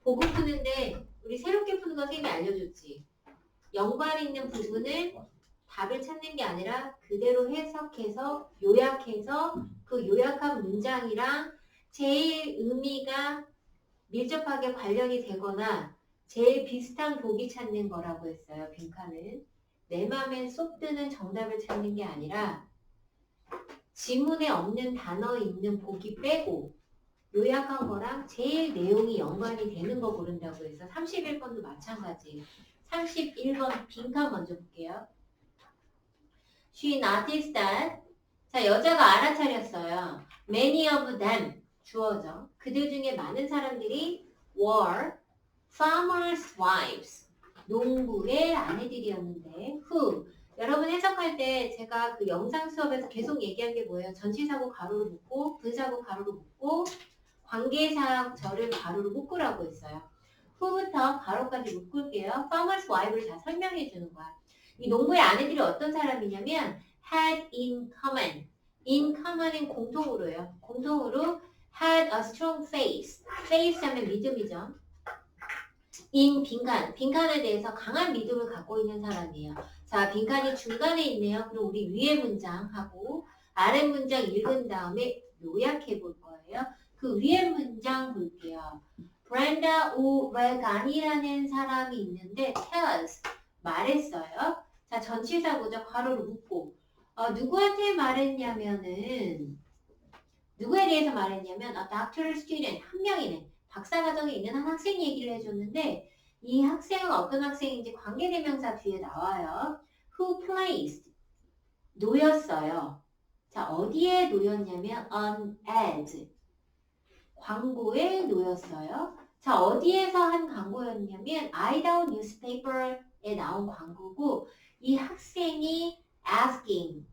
보고 푸는데 우리 새롭게 푸는 거 선생님이 알려줬지. 연관 있는 부분을 답을 찾는 게 아니라 그대로 해석해서 요약해서 그 요약한 문장이랑 제일 의미가 밀접하게 관련이 되거나 제일 비슷한 보기 찾는 거라고 했어요. 빈칸은. 내 맘에 쏙 드는 정답을 찾는 게 아니라 지문에 없는 단어 있는 보기 빼고 요약한 거랑 제일 내용이 연관이 되는 거 고른다고 해서 31번도 마찬가지. 31번 빈칸 먼저 볼게요. She noticed that. 자, 여자가 알아차렸어요. Many of them. 주어죠. 그들 중에 많은 사람들이 were farmers' wives. 농부의 아내들이었는데 who. 여러분 해석할 때 제가 그 영상 수업에서 계속 얘기한 게 뭐예요? 전치사고 가로로 묶고 분사고 가로로 묶고 관계사절을 가로로 묶으라고 했어요. who부터 가로까지 묶을게요. farmers' wife를 다 설명해 주는 거야. 이 농부의 아내들이 어떤 사람이냐면 had in common. in common은 공통으로요. 공통으로 had a strong faith. faith 하면 믿음이죠. in 빈칸. 빈칸에 대해서 강한 믿음을 갖고 있는 사람이에요. 자, 빈칸이 중간에 있네요. 그럼 우리 위에 문장하고 아래 문장 읽은 다음에 요약해 볼 거예요. 그 위에 문장 볼게요. 브렌다 오레간이라는 사람이 있는데 tells 말했어요. 자, 전치사고죠. 괄호로 묶고 누구한테 말했냐면은 누구에 대해서 말했냐면 a doctoral student 한 명이네. 박사과정에 있는 한 학생 얘기를 해줬는데 이 학생은 어떤 학생인지 관계대명사 뒤에 나와요. who placed 놓였어요. 자, 어디에 놓였냐면 on ad 광고에 놓였어요. 자, 어디에서 한 광고였냐면 Idaho newspaper에 나온 광고고 이 학생이 asking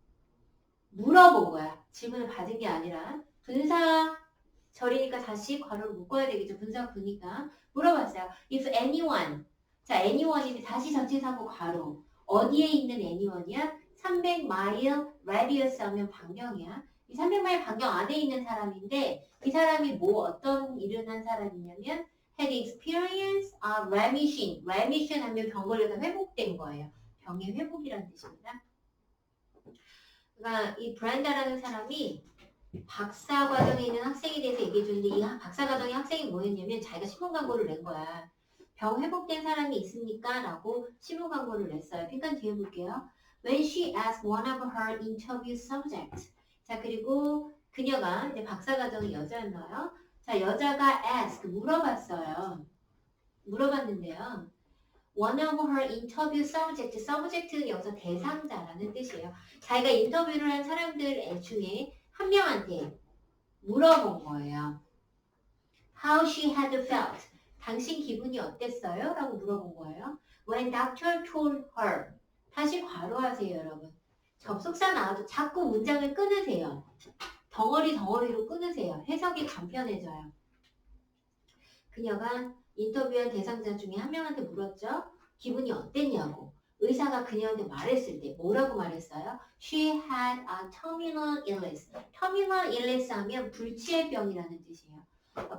물어본 거야. 질문을 받은 게 아니라 분사절이니까 다시 괄호를 묶어야 되겠죠. 분사구니까 물어봤어요. If anyone 자, anyone인데 다시 전치사고 괄호 어디에 있는 anyone이야? 300마일 radius 하면 반경이야. 이 300마일 반경 안에 있는 사람인데 이 사람이 뭐 어떤 일을 한 사람이냐면 had experience of remission. remission 하면 병 걸려서 회복된 거예요. 병의 회복이라는 뜻입니다. 그러니까 이 브랜다라는 사람이 박사 과정에 있는 학생에 대해서 얘기해 주는데 이 박사 과정의 학생이 뭐였냐면 자기가 신문 광고를 낸 거야. 병 회복된 사람이 있습니까? 라고 신문 광고를 냈어요. 빈칸 뒤에 볼게요. When she asked one of her interview subjects. 자, 그리고 그녀가 이제 박사 과정의 여자였나요? 자, 여자가 ask 물어봤어요. 물어봤는데요. One of her interview subject. subject는 여기서 대상자라는 뜻이에요. 자기가 인터뷰를 한 사람들 중에 한 명한테 물어본 거예요. How she had felt. 당신 기분이 어땠어요? 라고 물어본 거예요. When doctor told her. 다시 괄호하세요, 여러분. 접속사 나와도 자꾸 문장을 끊으세요. 덩어리로 끊으세요. 해석이 간편해져요. 그녀가 인터뷰한 대상자 중에 한 명한테 물었죠. 기분이 어땠냐고. 의사가 그녀한테 말했을 때 뭐라고 말했어요? She had a terminal illness. terminal illness 하면 불치해병이라는 뜻이에요.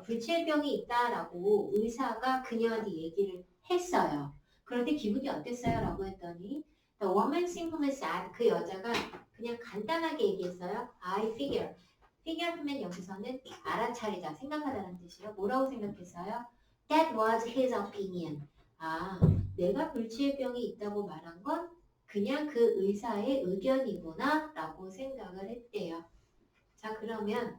불치해병이 있다라고 의사가 그녀한테 얘기를 했어요. 그런데 기분이 어땠어요? 라고 했더니 The woman simply said 그 여자가 그냥 간단하게 얘기했어요. I figure. figure 하면 여기서는 알아차리다, 생각하다는 뜻이에요. 뭐라고 생각했어요? That was his opinion. 아, 내가 불치해병이 있다고 말한 건 그냥 그 의사의 의견이구나 라고 생각을 했대요. 자, 그러면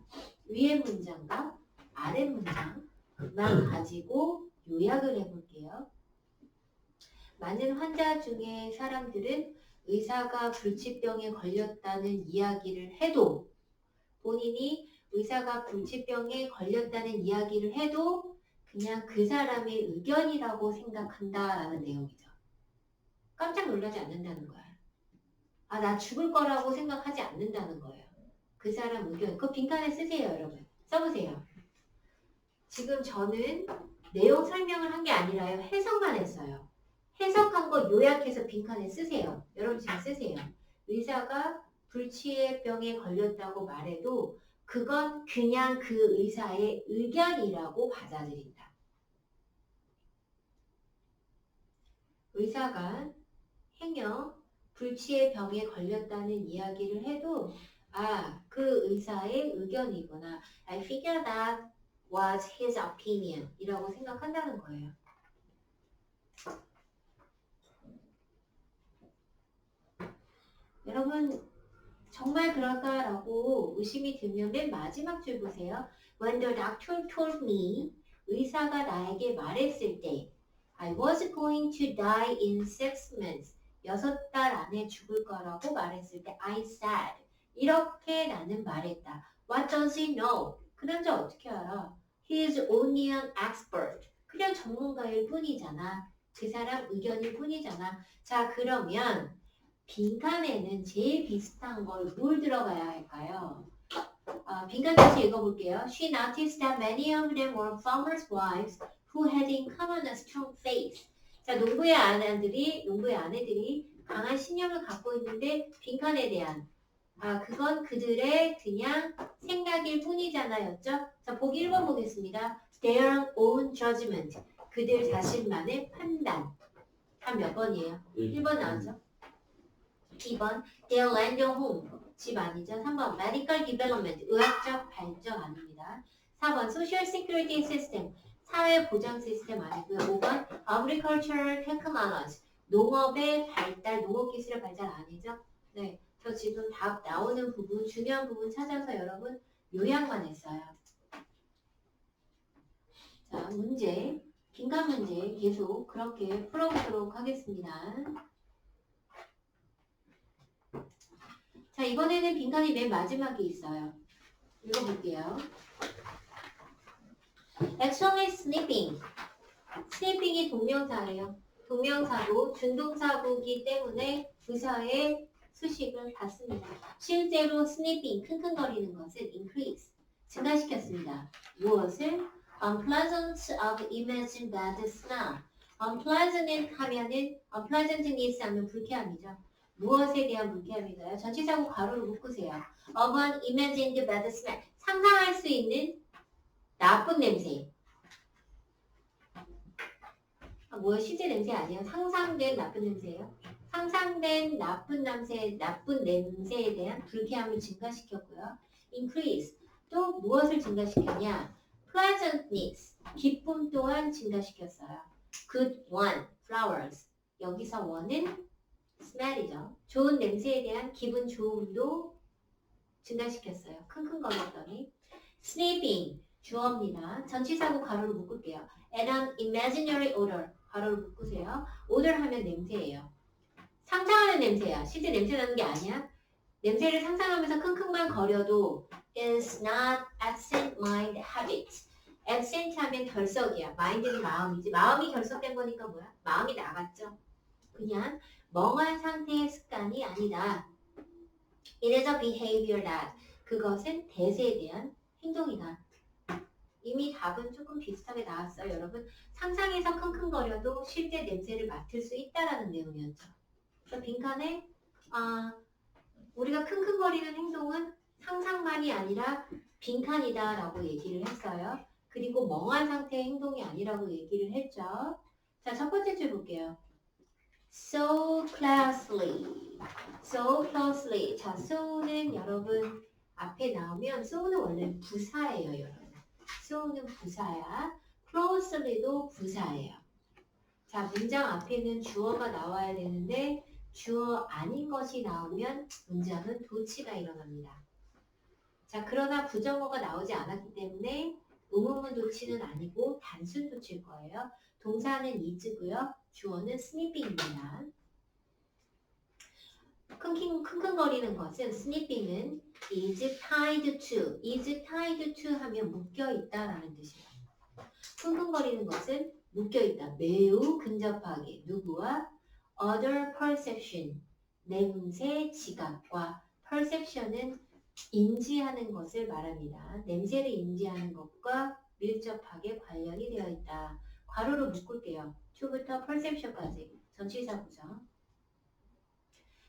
위의 문장과 아래 문장만 가지고 요약을 해볼게요. 많은 환자 중에 사람들은 의사가 불치병에 걸렸다는 이야기를 해도 본인이 의사가 불치병에 걸렸다는 이야기를 해도 그냥 그 사람의 의견이라고 생각한다라는 내용이죠. 깜짝 놀라지 않는다는 거야. 아, 나 죽을 거라고 생각하지 않는다는 거예요. 그 사람 의견. 그거 빈칸에 쓰세요, 여러분. 써보세요. 지금 저는 내용 설명을 한 게 아니라요. 해석만 했어요. 해석한 거 요약해서 빈칸에 쓰세요. 여러분 지금 쓰세요. 의사가 불치해병에 걸렸다고 말해도 그건 그냥 그 의사의 의견이라고 받아들인다. 의사가 행여 불치의 병에 걸렸다는 이야기를 해도 그 의사의 의견이구나. I figure that was his opinion 이라고 생각한다는 거예요. 여러분 정말 그럴까라고 의심이 들면 맨 마지막 줄 보세요. When the doctor told me, 의사가 나에게 말했을 때 I was going to die in 6 months. 6달 안에 죽을 거라고 말했을 때 I said. 이렇게 나는 말했다. What does he know? 그 남자 어떻게 알아? He is only an expert. 그냥 전문가일 뿐이잖아. 그 사람 의견일 뿐이잖아. 자, 그러면 빈칸에는 제일 비슷한 걸 뭘 들어가야 할까요? 빈칸 다시 읽어볼게요. She noticed that many of them were farmers' wives who had in common a strong faith. 자, 농부의 아내들이 강한 신념을 갖고 있는데 빈칸에 대한 그건 그들의 그냥 생각일 뿐이잖아였죠. 자, 보기 1번 보겠습니다. Their own judgment. 그들 자신만의 판단. 한 몇 번이에요? 1번 나왔죠? 2번 their land or home. 집 아니죠? 3번 medical development. 의학적 발전 아닙니다. 4번 social security system. 사회 보장 시스템 아니고요. 5번 agricultural technology. 농업의 발달, 농업 기술의 발달 아니죠? 네. 저 지금 답 나오는 부분, 중요한 부분 찾아서 여러분 요약만 했어요. 자, 문제, 빈칸 문제 계속 그렇게 풀어보도록 하겠습니다. 자, 이번에는 빈칸이 맨 마지막에 있어요. 읽어볼게요. Actually snipping. 스니핑이 동명사예요. 동명사고 준동사구기 때문에 부사의 수식을 받습니다. 실제로 스니핑, 킁킁거리는 것을 increase, 증가시켰습니다. 무엇을? Unpleasant of imagined bad smell. Unpleasant 하면은 unpleasantness 하면 불쾌함이죠. 무엇에 대한 불쾌함인가요? 전치사구 괄호를 묶으세요. Of an imagined bad smell. 상상할 수 있는 나쁜 냄새. 뭐야? 실제 냄새 아니에요? 상상된 나쁜 냄새예요? 상상된 나쁜 냄새에 대한 불쾌함을 증가시켰고요. Increase. 또 무엇을 증가시켰냐? Pleasantness. 기쁨 또한 증가시켰어요. Good one. Flowers. 여기서 one은 smell이죠. 좋은 냄새에 대한 기분 좋음도 증가시켰어요. 킁킁거렸더니. Sniffing. 주어입니다. 전치사구 가로를 묶을게요. And an imaginary odor. 가로를 묶으세요. odor 하면 냄새예요. 상상하는 냄새야. 실제 냄새 나는 게 아니야. 냄새를 상상하면서 킁킁만 거려도 is not absent mind habit. absent 하면 결석이야. mind는 마음이지. 마음이 결석된 거니까 뭐야? 마음이 나갔죠. 그냥 멍한 상태의 습관이 아니다. It is a behavior that. 그것은 대세에 대한 행동이다. 이미 답은 조금 비슷하게 나왔어요. 여러분 상상해서 킁킁거려도 실제 냄새를 맡을 수 있다라는 내용이었죠. 그래서 빈칸에 우리가 킁킁거리는 행동은 상상만이 아니라 빈칸이다라고 얘기를 했어요. 그리고 멍한 상태의 행동이 아니라고 얘기를 했죠. 자, 첫 번째 줄 볼게요. So closely. So closely. 자, so는 여러분 앞에 나오면 so는 원래 부사예요, 여러분. so는 부사야. closely도 부사예요. 자, 문장 앞에는 주어가 나와야 되는데 주어 아닌 것이 나오면 문장은 도치가 일어납니다. 자, 그러나 부정어가 나오지 않았기 때문에 의문문 도치는 아니고 단순 도치일 거예요. 동사는 is고요. 주어는 snipping입니다. 킁킁거리는 것은 snipping은 is tied to 하면 묶여있다라는 뜻이에요. 킁킁거리는 것은 묶여있다. 매우 근접하게 누구와? other perception, 냄새, 지각과 perception은 인지하는 것을 말합니다. 냄새를 인지하는 것과 밀접하게 관련이 되어 있다. 괄호로 묶을게요. to부터 perception까지 전치사구죠.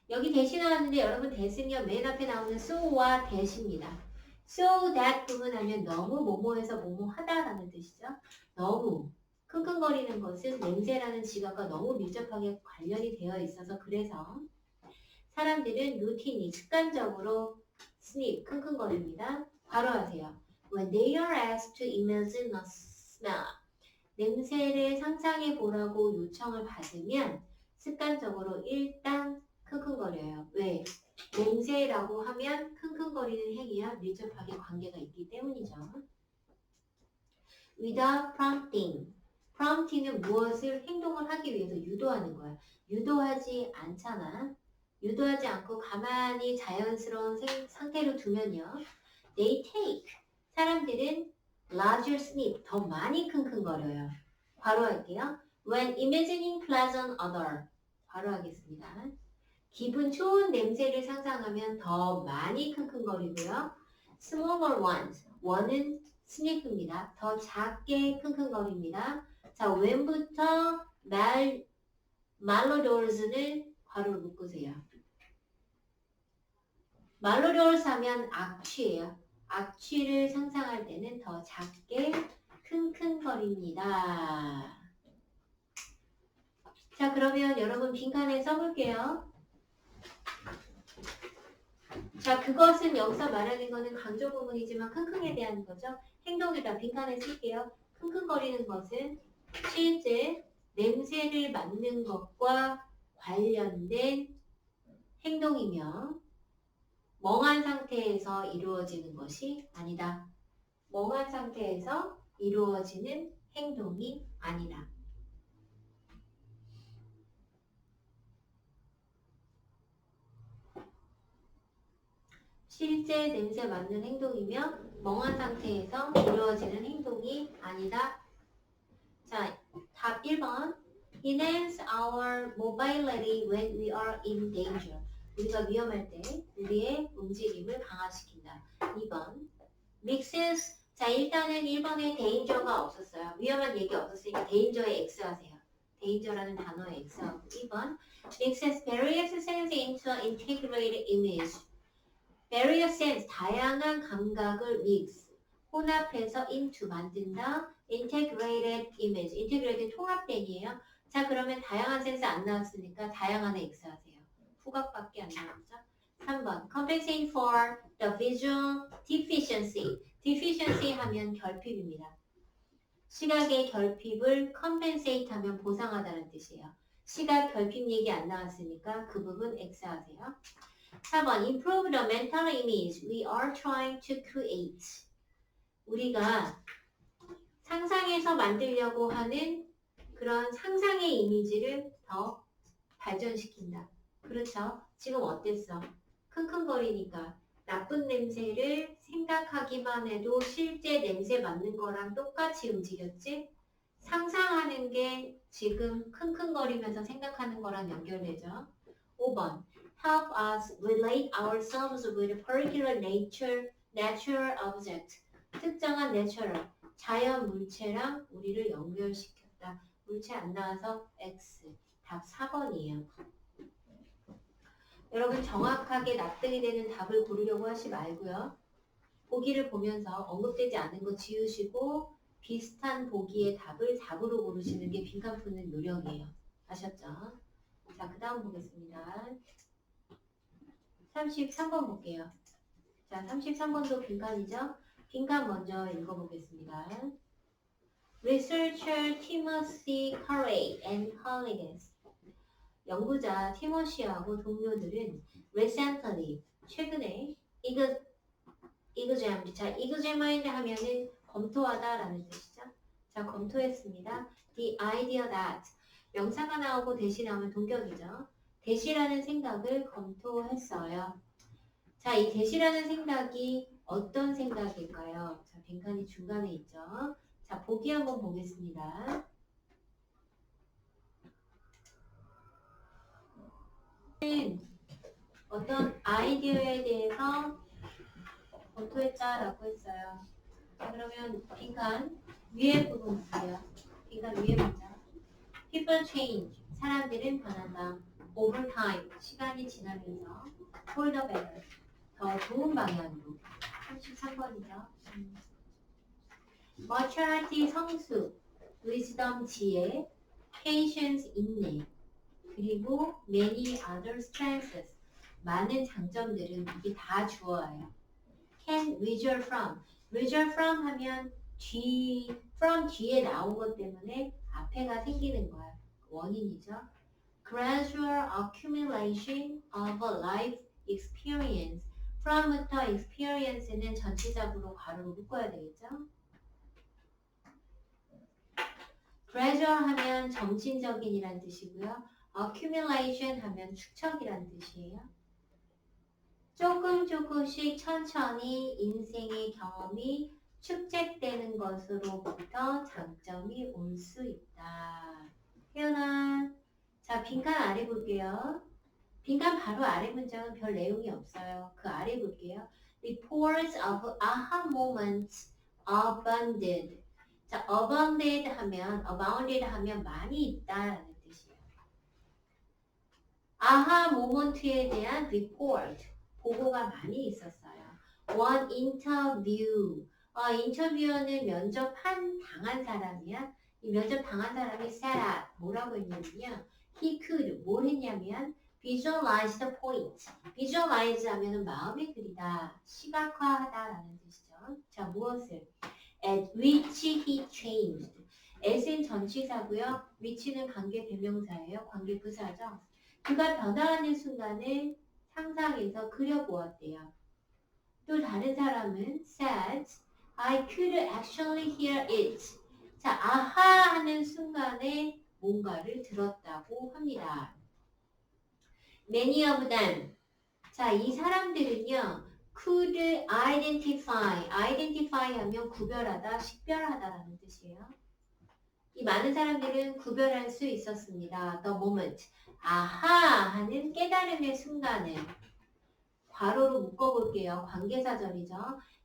여기 대시 나왔는데 여러분 대시는요 맨 앞에 나오는 so와 대시입니다. So that 부분하면 너무 뭐뭐해서 뭐뭐하다라는 뜻이죠. 너무 킁킁거리는 것은 냄새라는 지각과 너무 밀접하게 관련이 되어 있어서 그래서 사람들은 루틴이 습관적으로 스닙 킁킁거립니다. 바로 하세요. When they are asked to imagine a smell 냄새를 상상해 보라고 요청을 받으면 습관적으로 일단 킁킁거려요. 왜? 냄새라고 하면 킁킁거리는 행위와 밀접하게 관계가 있기 때문이죠. Without prompting. prompting은 무엇을 행동을 하기 위해서 유도하는 거야. 유도하지 않잖아. 유도하지 않고 가만히 자연스러운 상태로 두면요. They take. 사람들은 larger sniff. 더 많이 킁킁거려요. 바로 할게요. When imagining pleasant odor. 바로 하겠습니다. 기분 좋은 냄새를 상상하면 더 많이 킁킁거리고요. Smaller ones. 원은 스니프입니다. 더 작게 킁킁거립니다. 자, when부터 malodor스는 괄호를 묶으세요. malodors 하면 악취예요. 악취를 상상할 때는 더 작게 킁킁거립니다. 자, 그러면 여러분 빈칸에 써볼게요. 자, 그것은 여기서 말하는 거는 강조 부분이지만 킁킁에 대한 거죠. 행동이다. 빈칸에 쓸게요. 킁킁거리는 것은 실제 냄새를 맡는 것과 관련된 행동이며 멍한 상태에서 이루어지는 것이 아니다. 멍한 상태에서 이루어지는 행동이 아니다. 실제 냄새 맡는 행동이며 멍한 상태에서 이루어지는 행동이 아니다. 자, 답 1번. Enhance our mobility when we are in danger. 우리가 위험할 때 우리의 움직임을 강화시킨다. 2번. Mixes. 자, 일단은 1번에 danger가 없었어요. 위험한 얘기 없었으니까 danger에 X 하세요. danger라는 단어에 X 하고 2번. Mixes various senses into an integrated image. various sense, 다양한 감각을 mix, 혼합해서 into, 만든다. integrated image, integrated 통합된이에요. 자, 그러면 다양한 센스 안 나왔으니까 다양한에 X 하세요. 후각밖에 안 나왔죠. 3번, compensate for the visual deficiency. deficiency 하면 결핍입니다. 시각의 결핍을 compensate 하면 보상하다는 뜻이에요. 시각 결핍 얘기 안 나왔으니까 그 부분 X 하세요. 4번, improve the mental image we are trying to create. 우리가 상상해서 만들려고 하는 그런 상상의 이미지를 더 발전시킨다. 그렇죠? 지금 어땠어? 킁킁거리니까 나쁜 냄새를 생각하기만 해도 실제 냄새 맡는 거랑 똑같이 움직였지? 상상하는 게 지금 킁킁거리면서 생각하는 거랑 연결되죠? 5번, help us relate ourselves with a particular natural object. 특정한 natural, 자연 물체랑 우리를 연결시켰다. 물체 안 나와서 X. 답 4번이에요. 여러분 정확하게 납득이 되는 답을 고르려고 하지 말고요. 보기를 보면서 언급되지 않은 거 지우시고 비슷한 보기의 답을 답으로 고르시는 게 빈칸 푸는 요령이에요. 아셨죠? 자, 그 다음 보겠습니다. 33번 볼게요. 자, 33번도 빈칸이죠? 빈칸 먼저 읽어보겠습니다. Researcher Timothy Carey and colleagues. 연구자 티모시하고 동료들은 recently, 최근에 examined. 자, examined 하면은 검토하다라는 뜻이죠. 자, 검토했습니다. The idea that. 명사가 나오고 대시 나오면 동격이죠. 대시라는 생각을 검토했어요. 자, 이 대시라는 생각이 어떤 생각일까요? 자, 빈칸이 중간에 있죠. 자, 보기 한번 보겠습니다. 어떤 아이디어에 대해서 검토했다라고 했어요. 자, 그러면 빈칸 위에 부분 보세요. 빈칸 위에 문장. People change. 사람들은 변한다. Over time. 시간이 지나면서. For the better. 더 좋은 방향으로. 33번이죠. maturity 성숙, wisdom 지혜, patience 인내, 그리고 many other strengths 많은 장점들은 이게 다 주어예요. can withdraw from, withdraw from 하면 from 뒤에 나온 것 때문에 앞에가 생기는 거야. 원인이죠. gradual accumulation of a life experience. from부터 experience는 전치사구로 괄호로 묶어야 되겠죠. gradual 하면 점진적인이란 뜻이고요. accumulation 하면 축적이란 뜻이에요. 조금씩 천천히 인생의 경험이 축적되는 것으로부터 장점이 올 수 있다. 혜연아, 자 빈칸 아래 볼게요. 빈칸 바로 아래 문장은 별 내용이 없어요. 그 아래 볼게요. Reports of aha moments abounded. 자, abounded 하면 많이 있다라는 뜻이에요. 아하 모먼트에 대한 report, 보고가 많이 있었어요. One interview. 인터뷰어는 당한 사람이야. 이 면접 당한 사람이 set up. 뭐라고 했냐면요. He could. 뭘 했냐면 visualize the point. visualize 하면은 마음에 그리다, 시각화하다라는 뜻이죠. 자, 무엇을? At which he changed. at은 전치사고요. which는 관계 대명사예요. 관계 부사죠. 그가 변화하는 순간을 상상해서 그려보았대요. 또 다른 사람은 said, I could actually hear it. 자, 아하 하는 순간에 뭔가를 들었다고 합니다. Many of them. 자, 이 사람들은요, could identify 하면 구별하다, 식별하다라는 뜻이에요. 이 많은 사람들은 구별할 수 있었습니다. The moment. 아하 하는 깨달음의 순간을 괄호로 묶어볼게요. 관계사절이죠.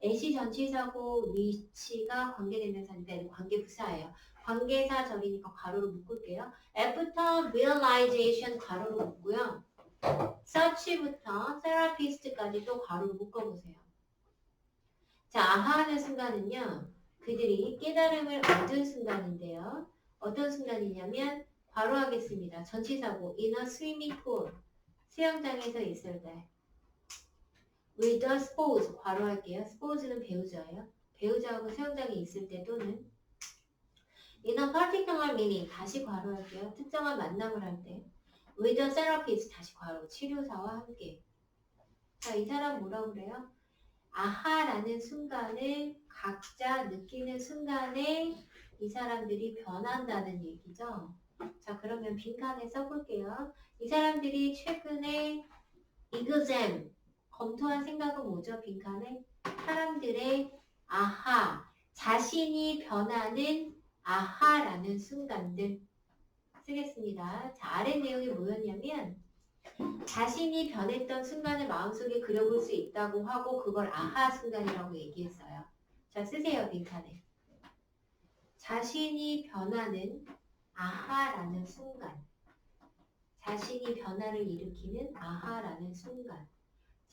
at이 전치사고 which가 관계대명사인데 관계부사예요. 관계사절이니까 괄호로 묶을게요. after realization 괄호로 묶고요. search부터 therapist까지 또 괄호로 묶어보세요. 자, 아하하는 순간은요. 그들이 깨달음을 얻은 순간인데요. 어떤 순간이냐면 괄호 하겠습니다. 전치사고 in a swimming pool. 수영장에서 있을 때. with a spouse 괄호 할게요. spouse는 배우자예요. 배우자하고 수영장에 있을 때 또는 in a particular meeting 다시 괄호 할게요. 특정한 만남을 할 때. with a therapist 다시 괄호 치료사와 함께. 자, 이 사람 뭐라고 그래요? 아하라는 순간을 각자 느끼는 순간에 이 사람들이 변한다는 얘기죠. 자, 그러면 빈칸에 써볼게요. 이 사람들이 최근에 exam 검토한 생각은 뭐죠? 빈칸에 사람들의 아하, 자신이 변하는 아하라는 순간들 쓰겠습니다. 자, 아래 내용이 뭐였냐면 자신이 변했던 순간을 마음속에 그려볼 수 있다고 하고 그걸 아하 순간이라고 얘기했어요. 자, 쓰세요. 빈칸에. 자신이 변하는 아하라는 순간. 자신이 변화를 일으키는 아하라는 순간.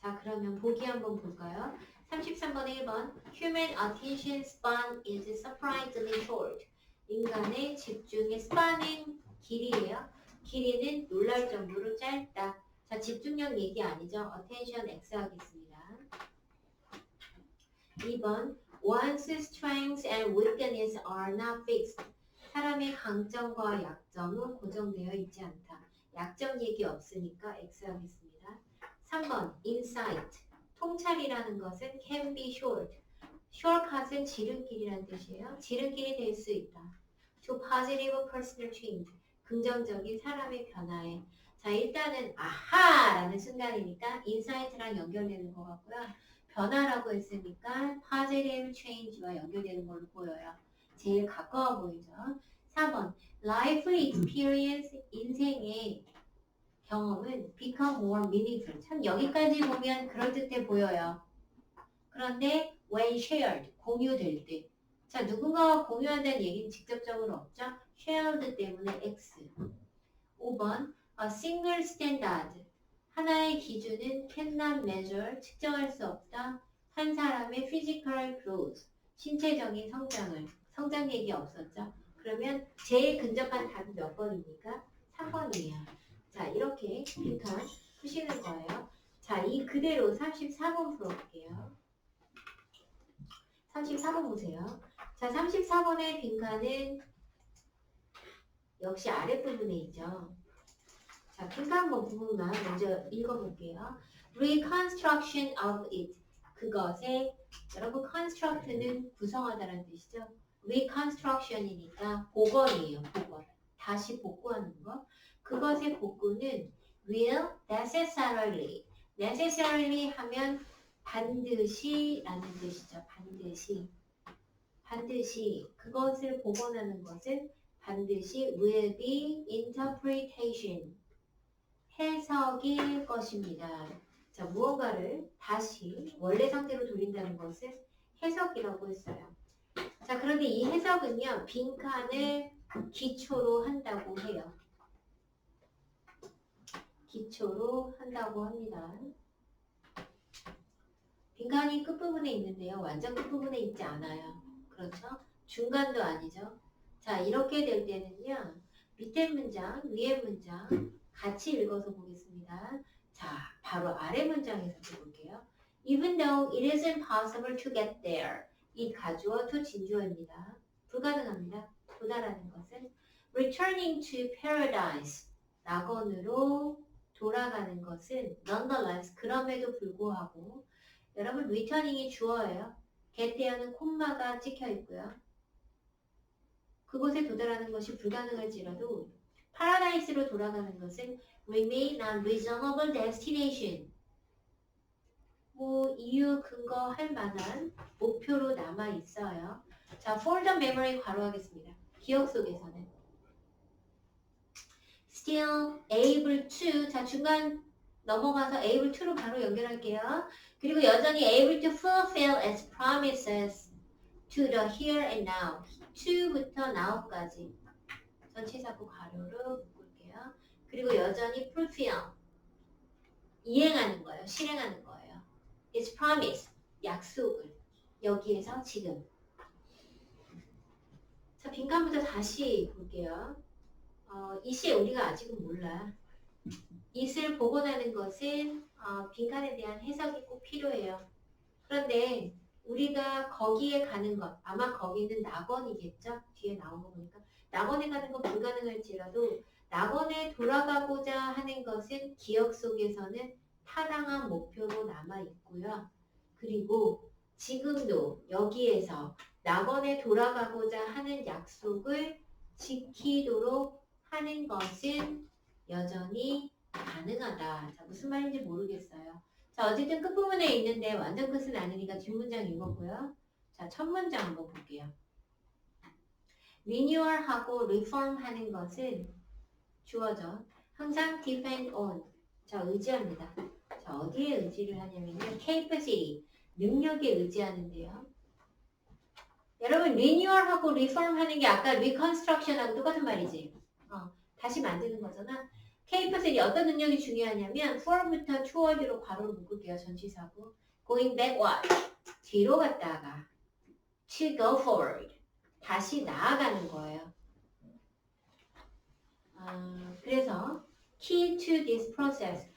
자, 그러면 보기 한번 볼까요? 33번 1번 Human attention span is surprisingly short. 인간의 집중의 span은 길이에요. 길이는 놀랄 정도로 짧다. 자, 집중력 얘기 아니죠? attention X 하겠습니다. 2번 One's strengths and weaknesses are not fixed. 사람의 강점과 약점은 고정되어 있지 않다. 약점 얘기 없으니까 X 하겠습니다. 3번 insight. 통찰이라는 것은 can be short. shortcut은 지름길이라는 뜻이에요. 지름길이 될 수 있다. to positive personal change. 긍정적인 사람의 변화에. 자, 일단은 아하라는 순간이니까 insight랑 연결되는 것 같고요. 변화라고 했으니까 positive change와 연결되는 걸로 보여요. 제일 가까워 보이죠. 4번 life experience. 인생의 경험은 become more meaningful. 참 여기까지 보면 그럴듯해 보여요. 그런데 when shared, 공유될 때. 자, 누군가와 공유한다는 얘기는 직접적으로 없죠? shared 때문에 X. 5번 a single standard. 하나의 기준은 cannot measure, 측정할 수 없다. 한 사람의 physical growth, 신체적인 성장을. 성장 얘기 없었죠? 그러면 제일 근접한 답이 몇 번입니까? 3번이에요. 자, 이렇게 빈칸 푸시는 거예요. 자, 이 그대로 34번 풀어볼게요. 34번 보세요. 자, 34번의 빈칸은 역시 아랫부분에 있죠. 자, 빈칸 부분만 먼저 읽어볼게요. Reconstruction of it. 그것의, 여러분 construct는 구성하다라는 뜻이죠. Reconstruction이니까 복원이에요. 복원. 다시 복구하는 거. 그것의 복구는 will necessarily. necessarily 하면 반드시 라는 뜻이죠. 반드시. 반드시 그것을 복원하는 것은 반드시 will be interpretation. 해석일 것입니다. 자, 무언가를 다시 원래 상태로 돌린다는 것은 해석이라고 했어요. 자, 그런데 이 해석은요, 빈칸을 기초로 한다고 해요. 기초로 한다고 합니다. 빈칸이 끝부분에 있는데요. 완전 끝부분에 있지 않아요. 그렇죠? 중간도 아니죠. 자, 이렇게 될 때는요. 밑에 문장, 위에 문장 같이 읽어서 보겠습니다. 자, 바로 아래 문장에서 볼게요. Even though it isn't possible to get there. 이 가주어 to 진주어입니다. 불가능합니다. 도달하는 것은 returning to paradise. 낙원으로 돌아가는 것은 nonetheless 그럼에도 불구하고 여러분 returning이 주어예요. get there는 콤마가 찍혀 있고요. 그곳에 도달하는 것이 불가능할지라도 파라다이스로 돌아가는 것은 remain a reasonable destination. 뭐 이유 근거 할 만한 목표로 남아 있어요. 자, for the memory 괄호하겠습니다. 기억 속에서는 still able to. 자, 중간 넘어가서 able to로 바로 연결할게요. 그리고 여전히 able to fulfill its promises to the here and now. to부터 now까지 전치사구 가로로 묶을게요. 그리고 여전히 fulfill 이행하는 거예요. 실행하는 거예요. its promise 약속을 여기에서 지금. 자, 빈칸부터 다시 볼게요. 이 시에 우리가 아직은 몰라. it을 복원하는 것은 빈칸에 대한 해석이 꼭 필요해요. 그런데 우리가 거기에 가는 것, 아마 거기는 낙원이겠죠? 뒤에 나온 거 보니까. 낙원에 가는 건 불가능할지라도 낙원에 돌아가고자 하는 것은 기억 속에서는 타당한 목표로 남아 있고요. 그리고 지금도 여기에서 낙원에 돌아가고자 하는 약속을 지키도록 하는 것은 여전히 가능하다. 자, 무슨 말인지 모르겠어요. 자, 어쨌든 끝부분에 있는데 완전 끝은 아니니까 뒷문장 읽었고요. 자, 첫 문장 한번 볼게요. renewal하고 reform 하는 것은 주어져. 항상 depend on. 자, 의지합니다. 자, 어디에 의지를 하냐면요. capacity. 능력에 의지하는데요. 여러분, renewal하고 reform 하는 게 아까 reconstruction하고 똑같은 말이지. 다시 만드는 거잖아. capacity 어떤 능력이 중요하냐면 for부터 toward로 괄호를 묶을게요. 전치사고. going backward. 뒤로 갔다가 to go forward. 다시 나아가는 거예요. 그래서 key to this process.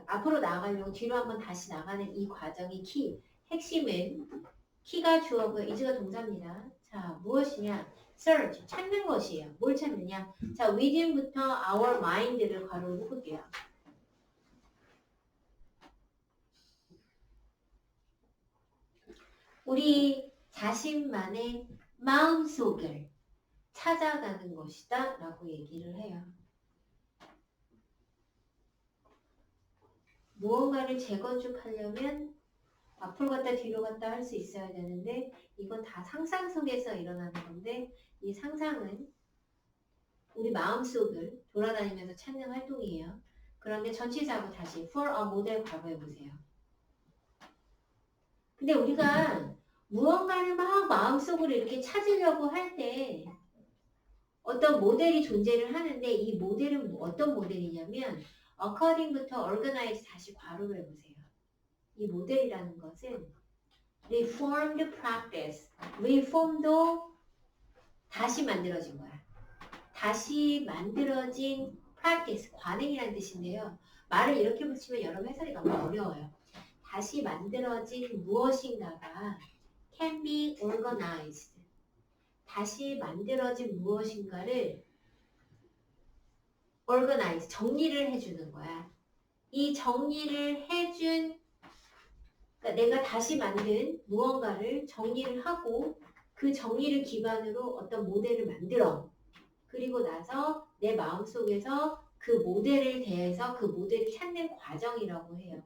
앞으로 나아가려고 뒤로 한번 다시 나가는 이 과정이 key. 핵심은 키가 주어고요. is가 동사입니다. 자, 무엇이냐? search, 찾는 것이에요. 뭘 찾느냐? 자, within부터 our mind를 괄호로 묶을게요. 우리 자신만의 마음속을 찾아가는 것이다 라고 얘기를 해요. 무언가를 재건축하려면 앞으로 갔다 뒤로 갔다 할 수 있어야 되는데 이건 다 상상 속에서 일어나는 건데 이 상상은 우리 마음속을 돌아다니면서 찾는 활동이에요. 그런데 전치사고 다시 for a model 과거해 보세요. 근데 우리가 무언가를 막 마음속으로 이렇게 찾으려고 할 때 어떤 모델이 존재를 하는데 이 모델은 어떤 모델이냐면 according부터 organize 다시 괄호를 해보세요. 이 모델이라는 것은 reformed practice, reform도 다시 만들어진 거야. 다시 만들어진 practice, 관행이라는 뜻인데요. 말을 이렇게 붙이면 여러분 해석이 너무 어려워요. 다시 만들어진 무엇인가가 can be organized. 다시 만들어진 무엇인가를 organize, 정리를 해주는 거야. 이 정리를 해준, 그러니까 내가 다시 만든 무언가를 정리를 하고 그 정리를 기반으로 어떤 모델을 만들어. 그리고 나서 내 마음속에서 그 모델을 대해서 그 모델을 찾는 과정이라고 해요.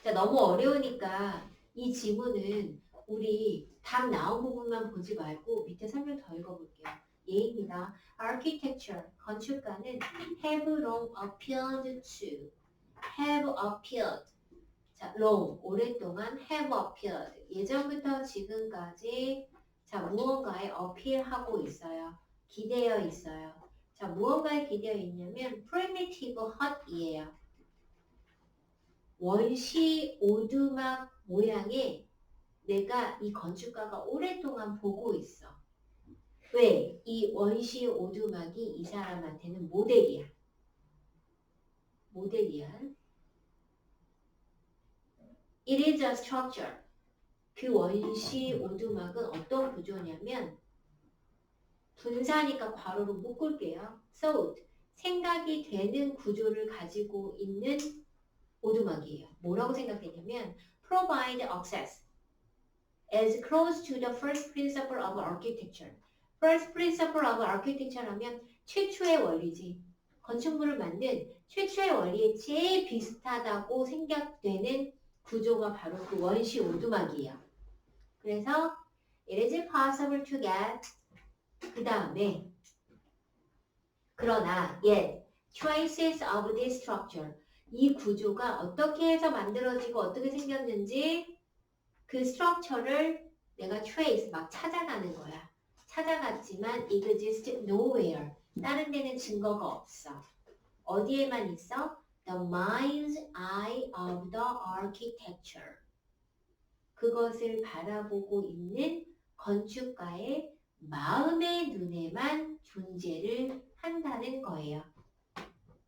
자, 너무 어려우니까 이 지문은 우리 답 나온 부분만 보지 말고 밑에 설명 더 읽어볼게요. 예입니다. Architecture, 건축가는 have long appealed to, have appealed. 자, long, 오랫동안 have appealed. 예전부터 지금까지 자, 무언가에 어필하고 있어요. 기대어 있어요. 자, 무언가에 기대어 있냐면 primitive hut이에요. 원시 오두막 모양의 내가 이 건축가가 오랫동안 보고 있어. 왜? 이 원시 오두막이 이 사람한테는 모델이야. 모델이야. It is a structure. 그 원시 오두막은 어떤 구조냐면 분사니까 괄호로 묶을게요. thought, 생각이 되는 구조를 가지고 있는 오두막이에요. 뭐라고 생각했냐면 provide access as close to the first principle of architecture. first principle of architecture 하면 최초의 원리지. 건축물을 만든 최초의 원리에 제일 비슷하다고 생각되는 구조가 바로 그 원시 오두막이에요. 그래서 it is possible to get 그 다음에 그러나 yet traces of this structure 이 구조가 어떻게 해서 만들어지고 어떻게 생겼는지 그 structure를 내가 trace 막 찾아가는 거야. 찾아갔지만 it exists nowhere. 다른 데는 증거가 없어. 어디에만 있어? The mind's eye of the architecture. 그것을 바라보고 있는 건축가의 마음의 눈에만 존재를 한다는 거예요.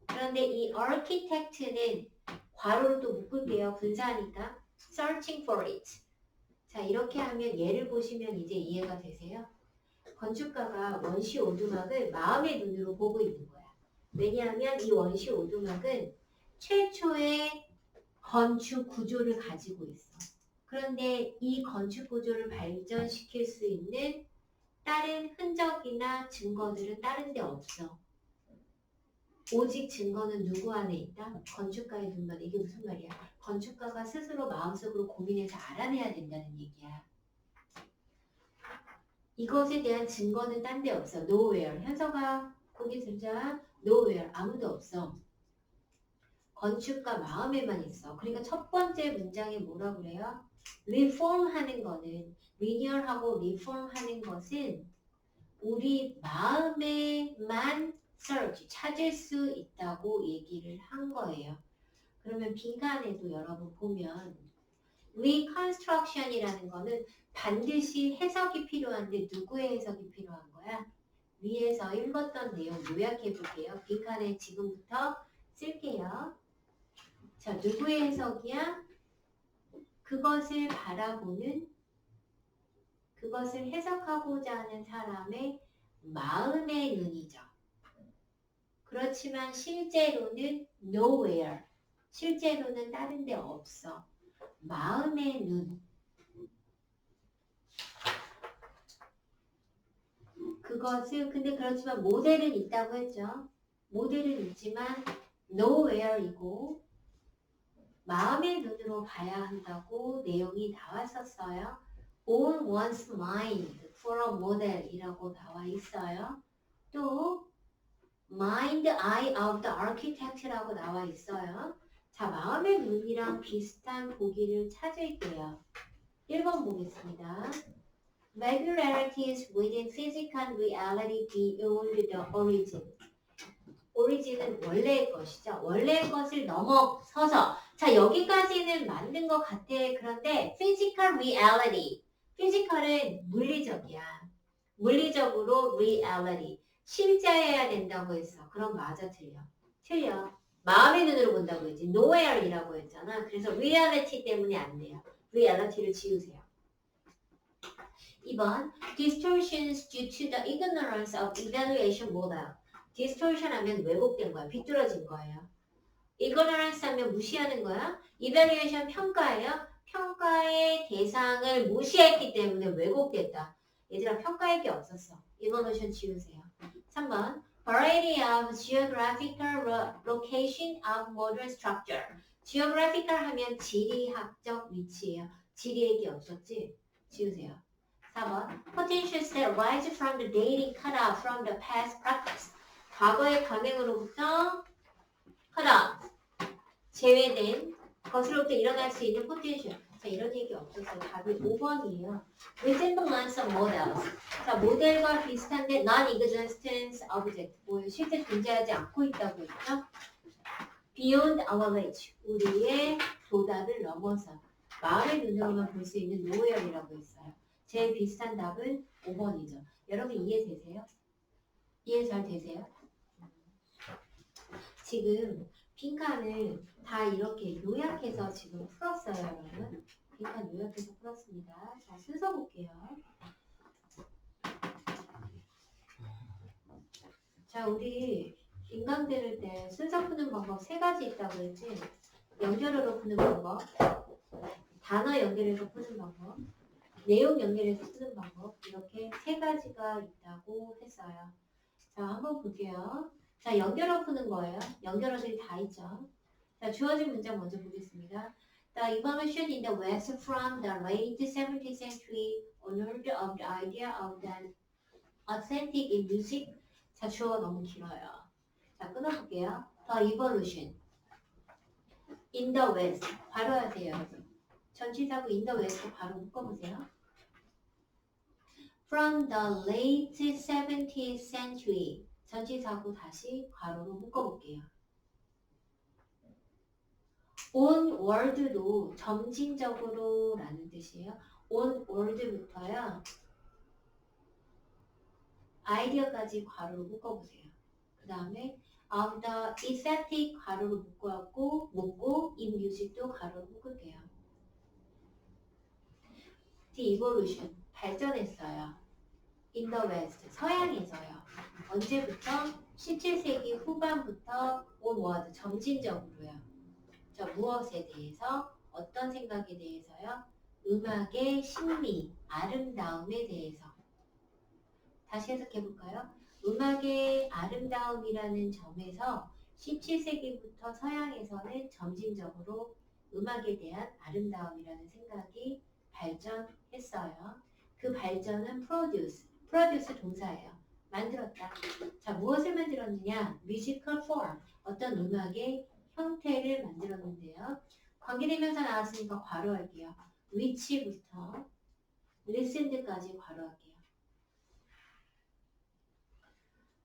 그런데 이 architect는 괄호로 또 묶을게요. 분사하니까 searching for it. 자, 이렇게 하면 예를 보시면 이제 이해가 되세요? 건축가가 원시 오두막을 마음의 눈으로 보고 있는 거야. 왜냐하면 이 원시 오두막은 최초의 건축 구조를 가지고 있어. 그런데 이 건축 구조를 발전시킬 수 있는 다른 흔적이나 증거들은 다른 데 없어. 오직 증거는 누구 안에 있다? 건축가의 눈만. 이게 무슨 말이야? 건축가가 스스로 마음속으로 고민해서 알아내야 된다는 얘기야. 이것에 대한 증거는 딴 데 없어. nowhere. 현서가 거기 들자. nowhere. 아무도 없어. 건축가 마음에만 있어. 그러니까 첫 번째 문장에 뭐라 그래요? reform 하는 거는 리뉴얼하고 reform 하는 것은 우리 마음에만 search, 찾을 수 있다고 얘기를 한 거예요. 그러면 빈칸에도 여러분 보면 reconstruction이라는 거는 반드시 해석이 필요한데 누구의 해석이 필요한 거야? 위에서 읽었던 내용 요약해 볼게요. 빈칸에 지금부터 쓸게요. 자, 누구의 해석이야? 그것을 바라보는, 그것을 해석하고자 하는 사람의 마음의 눈이죠. 그렇지만 실제로는 nowhere. 실제로는 다른 데 없어. 마음의 눈. 그것을, 근데 그렇지만 모델은 있다고 했죠. 모델은 있지만 nowhere이고 마음의 눈으로 봐야 한다고 내용이 나왔었어요. On one's mind for a model 이라고 나와 있어요. 또 mind eye of the architect라고 나와 있어요. 자, 마음의 눈이랑 비슷한 보기를 찾을게요. 1번 보겠습니다. Regularities within physical reality beyond the origin. 오리진은 원래의 것이죠. 원래의 것을 넘어서서 자 여기까지는 맞는 것 같아. 그런데 physical reality 피지컬은 물리적이야. 물리적으로 reality 실제해야 된다고 했어. 그럼 맞아 틀려. 틀려. 마음의 눈으로 본다고 했지. nowhere이라고 했잖아. 그래서 reality 때문에 안 돼요. reality를 지우세요. 2번 distortions due to the ignorance of evaluation model. distortion 하면 왜곡된 거야. 비뚤어진 거예요. ignorance 하면 무시하는 거야. evaluation 평가예요. 평가의 대상을 무시했기 때문에 왜곡됐다. 얘들아 평가할 게 없었어. evaluation 지우세요. 3번 variety of geographical location of modern structure. geographical 하면 지리학적 위치예요. 지리 얘기 없었지? 지우세요. 4번 potentials that rise from the dating cut off from the past practice. 과거의 강행으로부터 cut off 제외된 것으로부터 일어날 수 있는 potential. 자 이런 얘기 없었어요. 답이 5번이에요. resemblance of models. 자 모델과 비슷한데 non-existence object. 뭐예요? 실제 존재하지 않고 있다고 했죠? beyond our reach. 우리의 도달을 넘어서 마음의 눈으로만 볼 수 있는 nowhere이라고 했어요. 제일 비슷한 답은 5번이죠. 여러분 이해되세요? 이해 잘 되세요? 지금 빈칸을 다 이렇게 요약해서 지금 풀었어요, 여러분. 빈칸 요약해서 풀었습니다. 자, 순서 볼게요. 자, 우리 인강 들을 때 순서 푸는 방법 3가지 있다고 했지? 연결어로 푸는 방법, 단어 연결해서 푸는 방법, 내용 연결해서 쓰는 방법 이렇게 3가지가 있다고 했어요. 자, 한번 볼게요. 자, 연결어 푸는 거예요. 연결어들이 다 있죠. 자, 주어진 문장 먼저 보겠습니다. The information in the West from the late 17th century honored of the idea of the authentic in music. 자, 주어가 너무 길어요. 자, 끊어볼게요. The evolution in the West. 바로 하세요, 여러분. 전치사고 in the West 바로 묶어보세요. From the late 17th century. 전치사고 다시 괄호로 묶어볼게요. on world도 점진적으로 라는 뜻이에요. on world부터요. 아이디어까지 괄호로 묶어보세요. 그 다음에 of the aesthetic 괄호로 묶고 in music도 괄호로 묶을게요. The evolution 발전했어요. in the west 서양에서요. 언제부터? 17세기 후반부터 onward 점진적으로요. 자, 무엇에 대해서? 어떤 생각에 대해서요? 음악의 신미, 아름다움에 대해서. 다시 해석해 볼까요? 음악의 아름다움이라는 점에서 17세기부터 서양에서는 점진적으로 음악에 대한 아름다움이라는 생각이 발전했어요. 그 발전은 produce 동사예요. 만들었다. 자, 무엇을 만들었느냐? musical form, 어떤 음악의 형태를 만들었는데요. 관계대명사 나왔으니까 괄호할게요. which부터 listened까지 괄호할게요.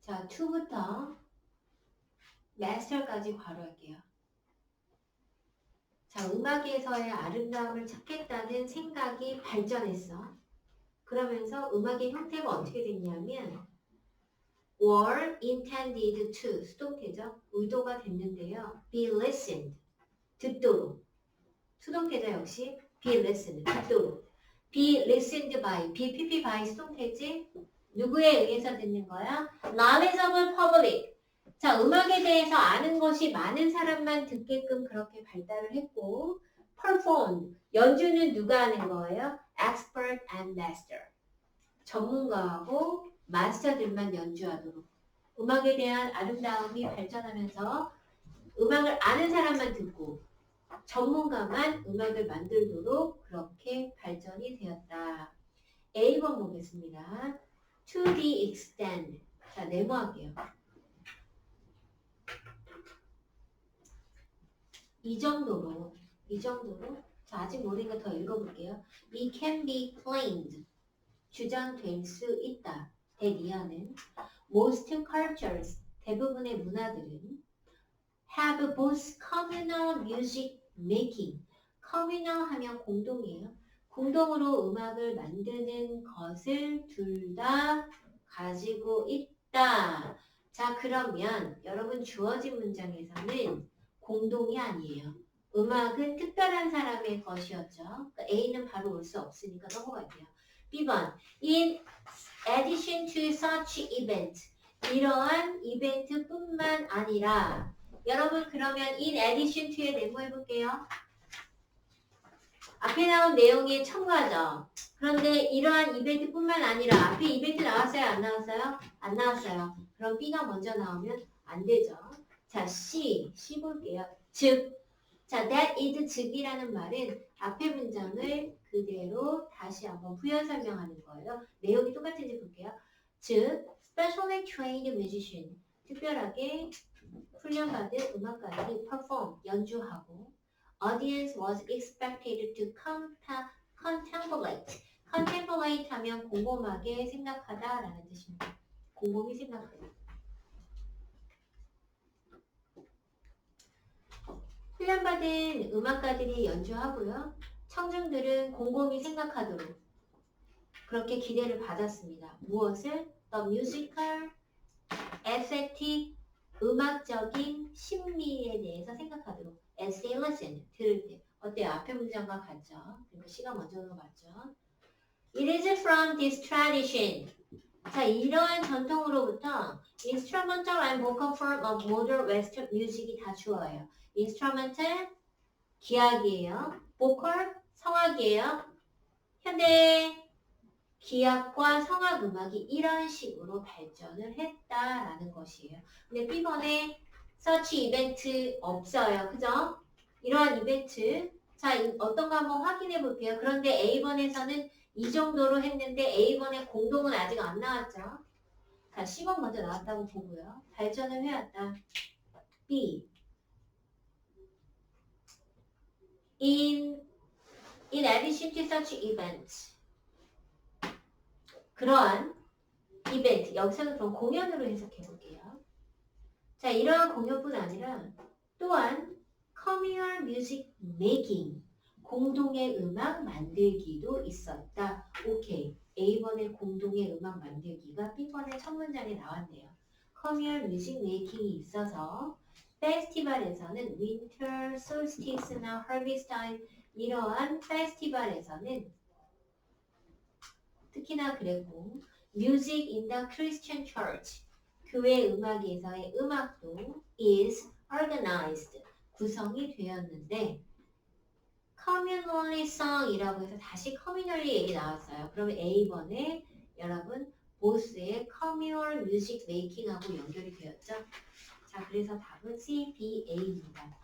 자, to부터 master까지 괄호할게요. 자, 음악에서의 아름다움을 찾겠다는 생각이 발전했어. 그러면서 음악의 형태가 어떻게 됐냐면 were intended to 수동태죠. 의도가 됐는데요. be listened 듣도록 수동태죠. 역시 be listened 듣도록 be listened by be by 수동태지 누구에 의해서 듣는 거야? knowledgeable public. 자, 음악에 대해서 아는 것이 많은 사람만 듣게끔 그렇게 발달을 했고 performed 연주는 누가 하는 거예요? expert and master 전문가하고 마스터들만 연주하도록 음악에 대한 아름다움이 발전하면서 음악을 아는 사람만 듣고 전문가만 음악을 만들도록 그렇게 발전이 되었다. A번 보겠습니다. To the extent. 자, 네모할게요. 이 정도로. 자, 아직 모르니까 더 읽어볼게요. It can be claimed. 주장될 수 있다. that 이하는 most cultures 대부분의 문화들은 have both communal music making. communal 하면 공동이에요. 공동으로 음악을 만드는 것을 둘 다 가지고 있다. 자, 그러면 여러분 주어진 문장에서는 공동이 아니에요. 음악은 특별한 사람의 것이었죠. 그러니까 A는 바로 올 수 없으니까 넘어갈게요. B번, in addition to such event. 이러한 이벤트뿐만 아니라 여러분 그러면 in addition to에 네모해볼게요. 앞에 나온 내용이 첨가죠. 그런데 이러한 이벤트뿐만 아니라 앞에 이벤트 나왔어요? 안 나왔어요? 안 나왔어요. 그럼 B가 먼저 나오면 안 되죠. 자, C 볼게요. 즉, 자, that is 즉이라는 말은 앞에 문장을 그대로 다시 한번 부연 설명하는 거예요. 내용이 똑같은지 볼게요. 즉, specially trained musician, 특별하게 훈련받은 음악가들이 perform, 연주하고 audience was expected to contemplate. contemplate 하면 곰곰하게 생각하다 라는 뜻입니다. 곰곰이 생각하다. 훈련받은 음악가들이 연주하고요. 청중들은 곰곰이 생각하도록 그렇게 기대를 받았습니다. 무엇을? The musical, aesthetic, 음악적인 심미에 대해서 생각하도록. As they listen, 들을 때. 어때요? 앞에 문장과 같죠? 그러니까 C가 먼저 들어갔죠. It is from this tradition. 자, 이러한 전통으로부터 instrumental and vocal form of modern western music이 다 주어예요. instrumental, 기악이에요. vocal, 성악이에요. 현대 기악과 성악 음악이 이런 식으로 발전을 했다라는 것이에요. 근데 B번에 such 이벤트 없어요. 그죠? 이러한 이벤트. 자, 어떤 거 한번 확인해 볼게요. 그런데 A번에서는 이 정도로 했는데 A번의 공동은 아직 안 나왔죠. 자, C번 먼저 나왔다고 보고요. 발전을 해왔다. B. In addition to such events. 그러한 이벤트, 여기서는 그럼 공연으로 해석해 볼게요. 자, 이러한 공연뿐 아니라 또한 communal music making, 공동의 음악 만들기도 있었다. 오케이. A번의 공동의 음악 만들기가 B번의 첫 문장에 나왔네요. communal music making이 있어서 페스티벌에서는 winter solstice나 harvest time 이러한 페스티벌에서는 특히나 그랬고 music in the Christian church 교회 음악에서의 음악도 is organized 구성이 되었는데 communally sung이라고 해서 다시 communally 얘기 나왔어요. 그러면 A번에 여러분 보스의 communal music making하고 연결이 되었죠. 자, 그래서 답은 C, B, A입니다.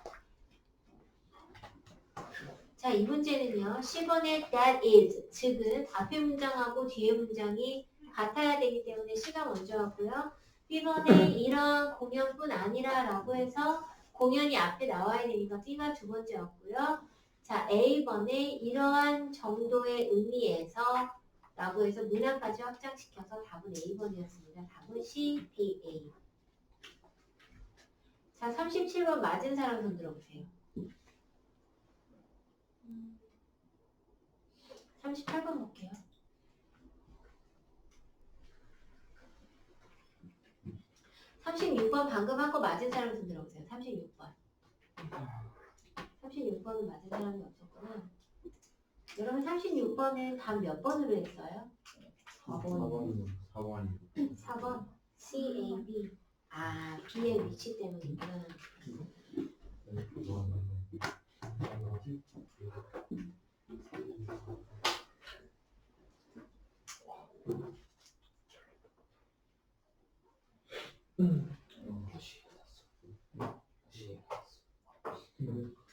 자, 이 문제는요. 10번의 that is, 즉은 앞에 문장하고 뒤에 문장이 같아야 되기 때문에 C가 먼저 왔고요. B번에 이런 공연뿐 아니라 라고 해서 공연이 앞에 나와야 되니까 B가 두 번째 왔고요. 자, A번에 이러한 정도의 의미에서 라고 해서 문항까지 확장시켜서 답은 A번이었습니다. 답은 C, B, A. 자, 37번 맞은 사람 손 들어보세요. 38번 볼게요. 36번 방금 한 거 맞은 사람 손 들어보세요. 36번. 36번은 맞은 사람이 없었구나. 여러분 36번은 답 몇 번으로 했어요? 4번. 4번. C, A, B. 아, B의 위치 때문이구나.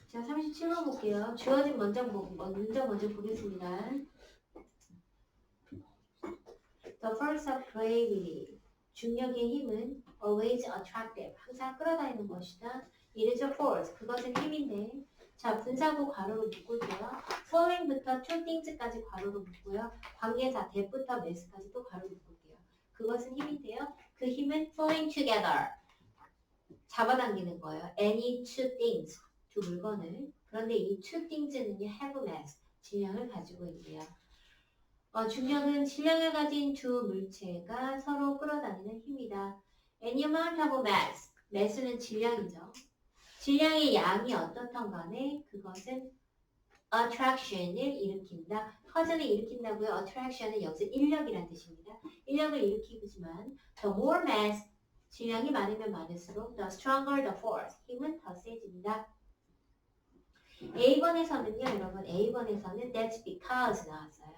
자, 37번 볼게요. 주어진 문장 먼저 보겠습니다. The force of gravity. 중력의 힘은 always attractive. 항상 끌어다니는 것이다. It is a force. 그것은 힘인데. 자, 분사구 괄호로 묶을게요. falling부터 to things까지 괄호로 묶고요. 관계사 that부터 mass까지 또 괄호로 묶을게요. 그것은 힘인데요. 그 힘은 falling together. 잡아당기는 거예요. any two things, 두 물건을. 그런데 이 two things는요, have mass, 질량을 가지고 있네요. 중력은 질량을 가진 두 물체가 서로 끌어다니는 힘이다. any amount of mass, mass는 질량이죠. 질량의 양이 어떻든 간에 그것은 attraction을 일으킨다. 허전을 일으킨다고요. attraction은 여기서 인력이라는 뜻입니다. 인력을 일으키지만 the more mass, 질량이 많으면 많을수록 the stronger the force, 힘은 더 세집니다. A번에서는요, 여러분, A번에서는 that's because 나왔어요.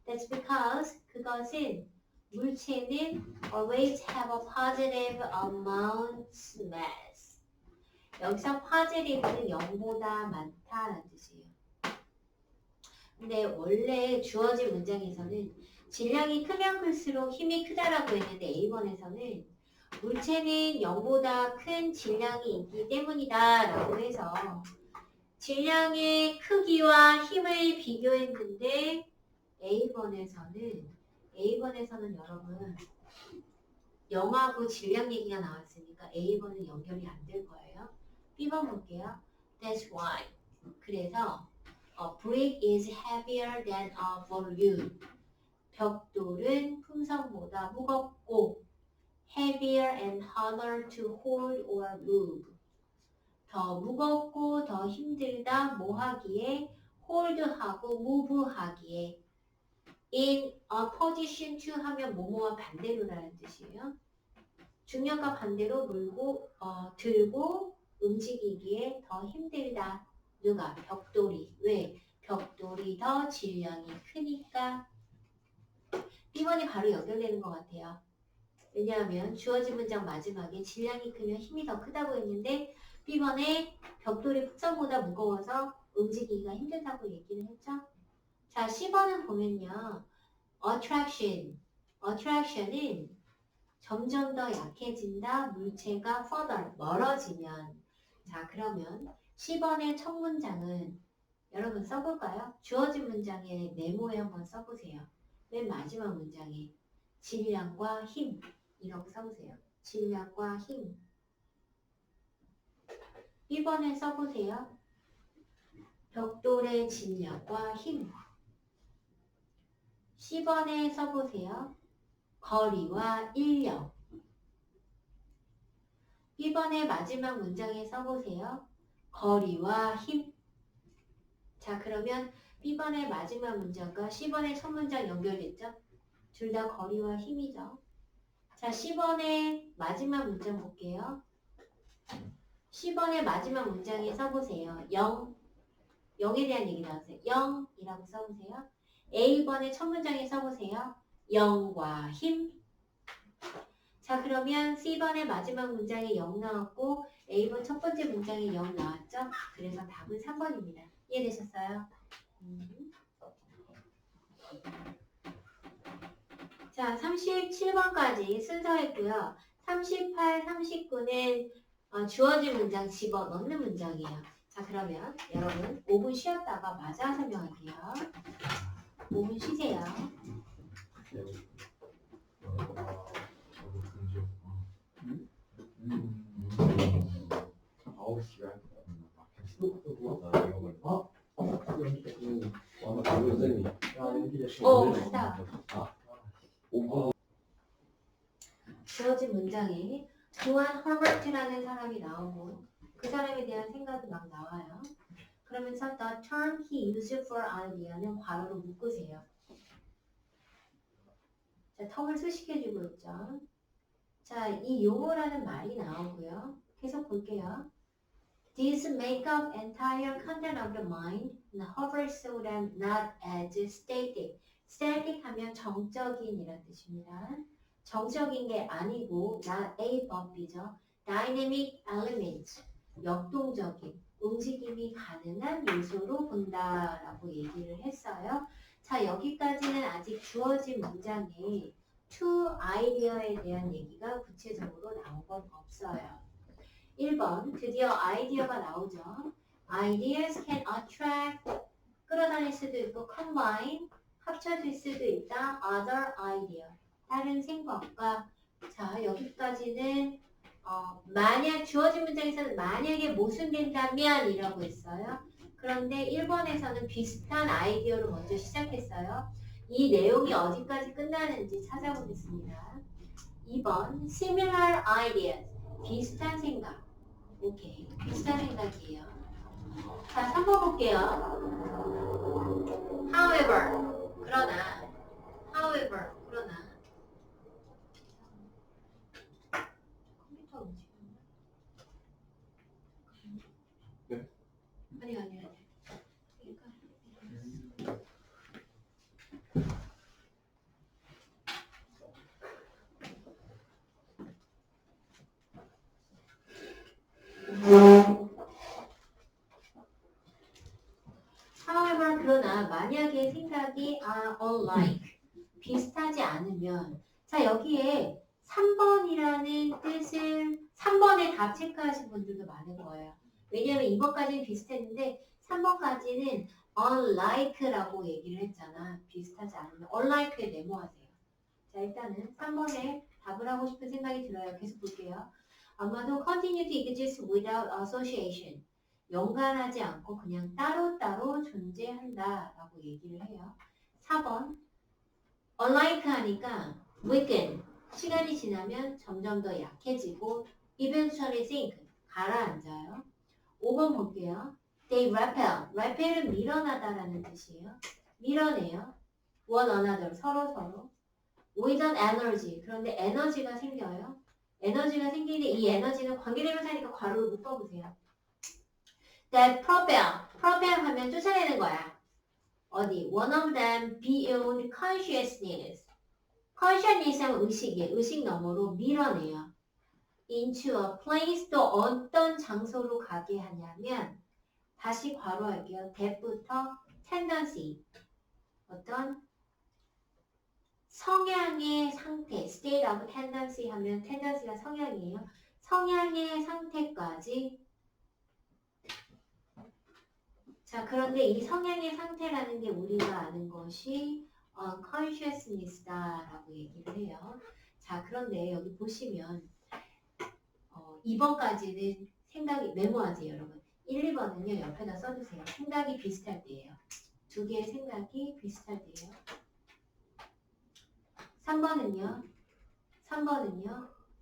That's because 그것은 물체는 always have a positive amount mass. 여기서 positive는 0보다 많다라는 뜻이에요. 근데 원래 주어진 문장에서는 질량이 크면 클수록 힘이 크다라고 했는데 A번에서는 물체는 0보다 큰 질량이 있기 때문이다 라고 해서 질량의 크기와 힘을 비교했는데 A번에서는 여러분 0하고 질량 얘기가 나왔으니까 A번은 연결이 안 될 거예요. B번 볼게요. That's why. 그래서 A brick is heavier than a balloon. 벽돌은 풍선보다 무겁고 heavier and harder to hold or move. 더 무겁고 더 힘들다 뭐 하기에 hold하고 move하기에 in a position to 하면 뭐뭐와 반대로라는 뜻이에요. 중력과 반대로 들고 움직이기에 더 힘들다. 누가? 벽돌이. 왜? 벽돌이 더 질량이 크니까. B번이 바로 연결되는 것 같아요. 왜냐하면 주어진 문장 마지막에 질량이 크면 힘이 더 크다고 했는데 B번에 벽돌이 풍선보다 무거워서 움직이기가 힘들다고 얘기를 했죠. 자, C번은 보면요. Attraction은 점점 더 약해진다. 물체가 further, 멀어지면. 자, 그러면 10번의 첫 문장은 여러분 써볼까요? 주어진 문장의 네모에 한번 써보세요. 맨 마지막 문장에 질량과 힘 이라고 써보세요. 질량과 힘. B번에 써보세요. 벽돌의 질량과 힘. C번에 써보세요. 거리와 인력. B번의 마지막 문장에 써보세요. 거리와 힘. 자, 그러면 B번의 마지막 문장과 C번의 첫 문장 연결됐죠? 둘 다 거리와 힘이죠. 자, C번의 마지막 문장 볼게요. C번의 마지막 문장에 써보세요. 0에 대한 얘기 나왔어요. 0이라고 써보세요. A번의 첫 문장에 써보세요. 0과 힘. 자, 그러면 C번의 마지막 문장에 0 나왔고 A번 첫 번째 문장에 0 나왔죠? 그래서 답은 3번입니다. 이해되셨어요? 자, 37번까지 순서했고요. 38, 39는 주어진 문장 집어넣는 문장이에요. 자, 그러면 여러분 5분 쉬었다가 마저 설명할게요. 5분 쉬세요. 맞다. 주어진 문장에 조한 허버트라는 사람이 나오고 그 사람에 대한 생각이 막 나와요. 그러면서 the term he used for idea는 괄호로 묶으세요. 자, 텀을 수식해주고 있죠. 자, 이 용어라는 말이 나오고요. 계속 볼게요. These make up entire content of the mind and hover so that not as static. static 하면 정적인이라는 뜻입니다. 정적인 게 아니고 not a but이죠. dynamic element, 역동적인, 움직임이 가능한 요소로 본다라고 얘기를 했어요. 자, 여기까지는 아직 주어진 문장에 to idea에 대한 얘기가 구체적으로 나온 건 없어요. 1번, 드디어 아이디어가 나오죠. Ideas can attract, 끌어다닐 수도 있고 combine, 합쳐질 수도 있다. Other idea, 다른 생각과. 자, 여기까지는 만약 주어진 문장에서는 만약에 모순된다면 이라고 했어요. 그런데 1번에서는 비슷한 아이디어로 먼저 시작했어요. 이 내용이 어디까지 끝나는지 찾아보겠습니다. 2번 similar ideas 비슷한 생각. 오케이 비슷한 생각이에요. 자 3번 볼게요. however 그러나 however 그러나 컴퓨터 움직였나? 네? 아니 however 그러나 만약에 생각이 unlike 비슷하지 않으면 자 여기에 3번이라는 뜻을 3번에 답 체크하신 분들도 많은 거예요. 왜냐하면 2번까지는 비슷했는데 3번까지는 unlike라고 얘기를 했잖아. 비슷하지 않으면 unlike에 네모하세요. 자 일단은 3번에 답을 하고 싶은 생각이 들어요. 계속 볼게요. 아마도 continue to exist without association 연관하지 않고 그냥 따로따로 존재한다 라고 얘기를 해요. 4번 unlike 하니까 weaken 시간이 지나면 점점 더 약해지고 eventually sink 가라앉아요. 5번 볼게요. They repel repel은 밀어나다라는 뜻이에요. 밀어내요. one another 서로 with an energy 그런데 에너지가 생겨요. 에너지가 생기는데 이 에너지는 관계대명사니까 괄호를 묶어보세요. That propel 하면 쫓아내는 거야. 어디? One of them beyond consciousness. consciousness은 의식이에요. 의식 너머로 밀어내요. into a place 또 어떤 장소로 가게 하냐면 다시 괄호할게요. that부터 tendency 어떤 성향의 상태 state of tendency 하면 tendency가 성향이에요. 성향의 상태까지 자 그런데 이 성향의 상태라는 게 우리가 아는 것이 consciousness다라고 얘기를 해요. 자 그런데 여기 보시면 2번까지는 생각이 메모하세요 여러분. 1, 2번은요 옆에다 써주세요. 생각이 비슷할 때예요. 두 개의 생각이 비슷할 때예요. 3번은요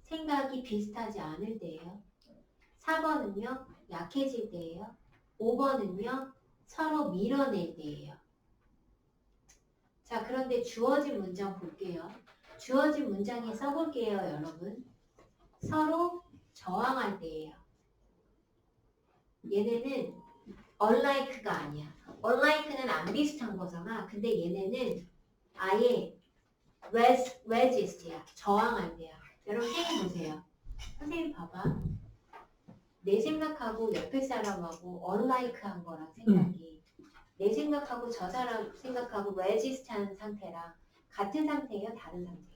생각이 비슷하지 않을 때예요. 4번은요 약해질 때예요. 5번은요 서로 밀어낼 때예요. 자 그런데 주어진 문장 볼게요. 주어진 문장에 써볼게요 여러분. 서로 저항할 때예요. 얘네는 unlike가 아니야. unlike는 안 비슷한 거잖아. 근데 얘네는 아예 resist야. 저항할 때야. 여러분 선생님 보세요. 선생님 봐봐. 내 생각하고 옆에 사람하고 unlike한 거랑 생각이 내 생각하고 저 사람 생각하고 resist한 상태랑 같은 상태예요? 다른 상태예요?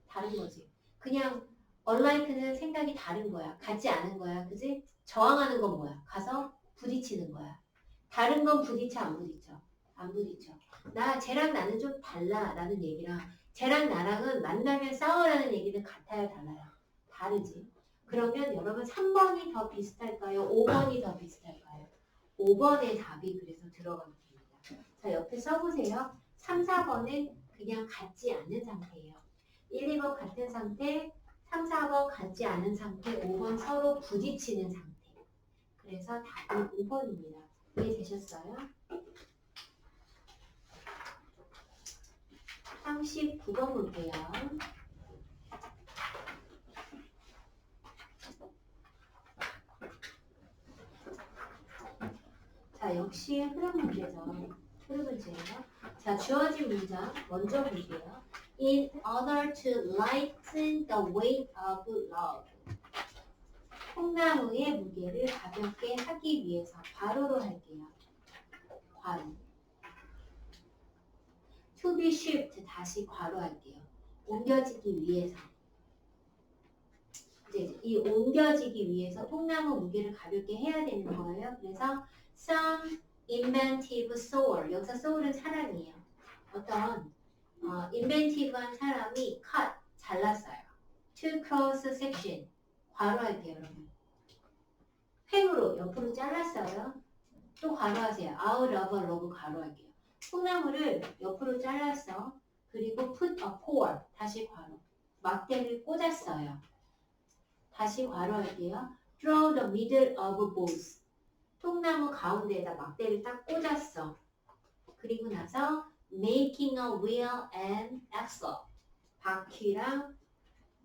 다른 거지. 그냥 unlike는 생각이 다른 거야. 같지 않은 거야. 그지? 저항하는 건 뭐야? 가서 부딪히는 거야. 다른 건 부딪혀 안 부딪혀? 안 부딪혀. 쟤랑 나는 좀 달라 라는 얘기랑 쟤랑 나랑은 만나면 싸워라는 얘기는 같아요? 달라요? 다르지. 그러면 여러분 3번이 더 비슷할까요? 5번이 더 비슷할까요? 5번의 답이 그래서 들어가면 됩니다. 자 옆에 써보세요. 3, 4번은 그냥 같지 않은 상태예요. 1, 2번 같은 상태, 3, 4번 같지 않은 상태, 5번 서로 부딪히는 상태. 그래서 답은 5번입니다. 이해되셨어요? 39번 볼게요. 자, 역시 흐름 문제죠. 흐름 문제예요. 자, 주어진 문장 먼저 볼게요. In order to lighten the weight of love. 콩나무의 무게를 가볍게 하기 위해서 괄호로 할게요. 괄호. To be shipped 다시 괄호할게요. 옮겨지기 위해서. 이제 이 옮겨지기 위해서 통나무 무게를 가볍게 해야 되는 거예요. 그래서 some inventive soul. 여기서 soul은 사람이에요. 어떤 inventive한 사람이 cut 잘랐어요. to cross section 괄호할게요, 그러면. 횡으로 옆으로 잘랐어요. 또 괄호하세요. out of a log 괄호할게요. 콩나물을 옆으로 잘랐어. 그리고 put a pole 다시 괄호. 막대를 꽂았어요. 다시 괄호할게요. through the middle of both. 통나무 가운데에다 막대를 딱 꽂았어. 그리고 나서 making a wheel and axle. 바퀴랑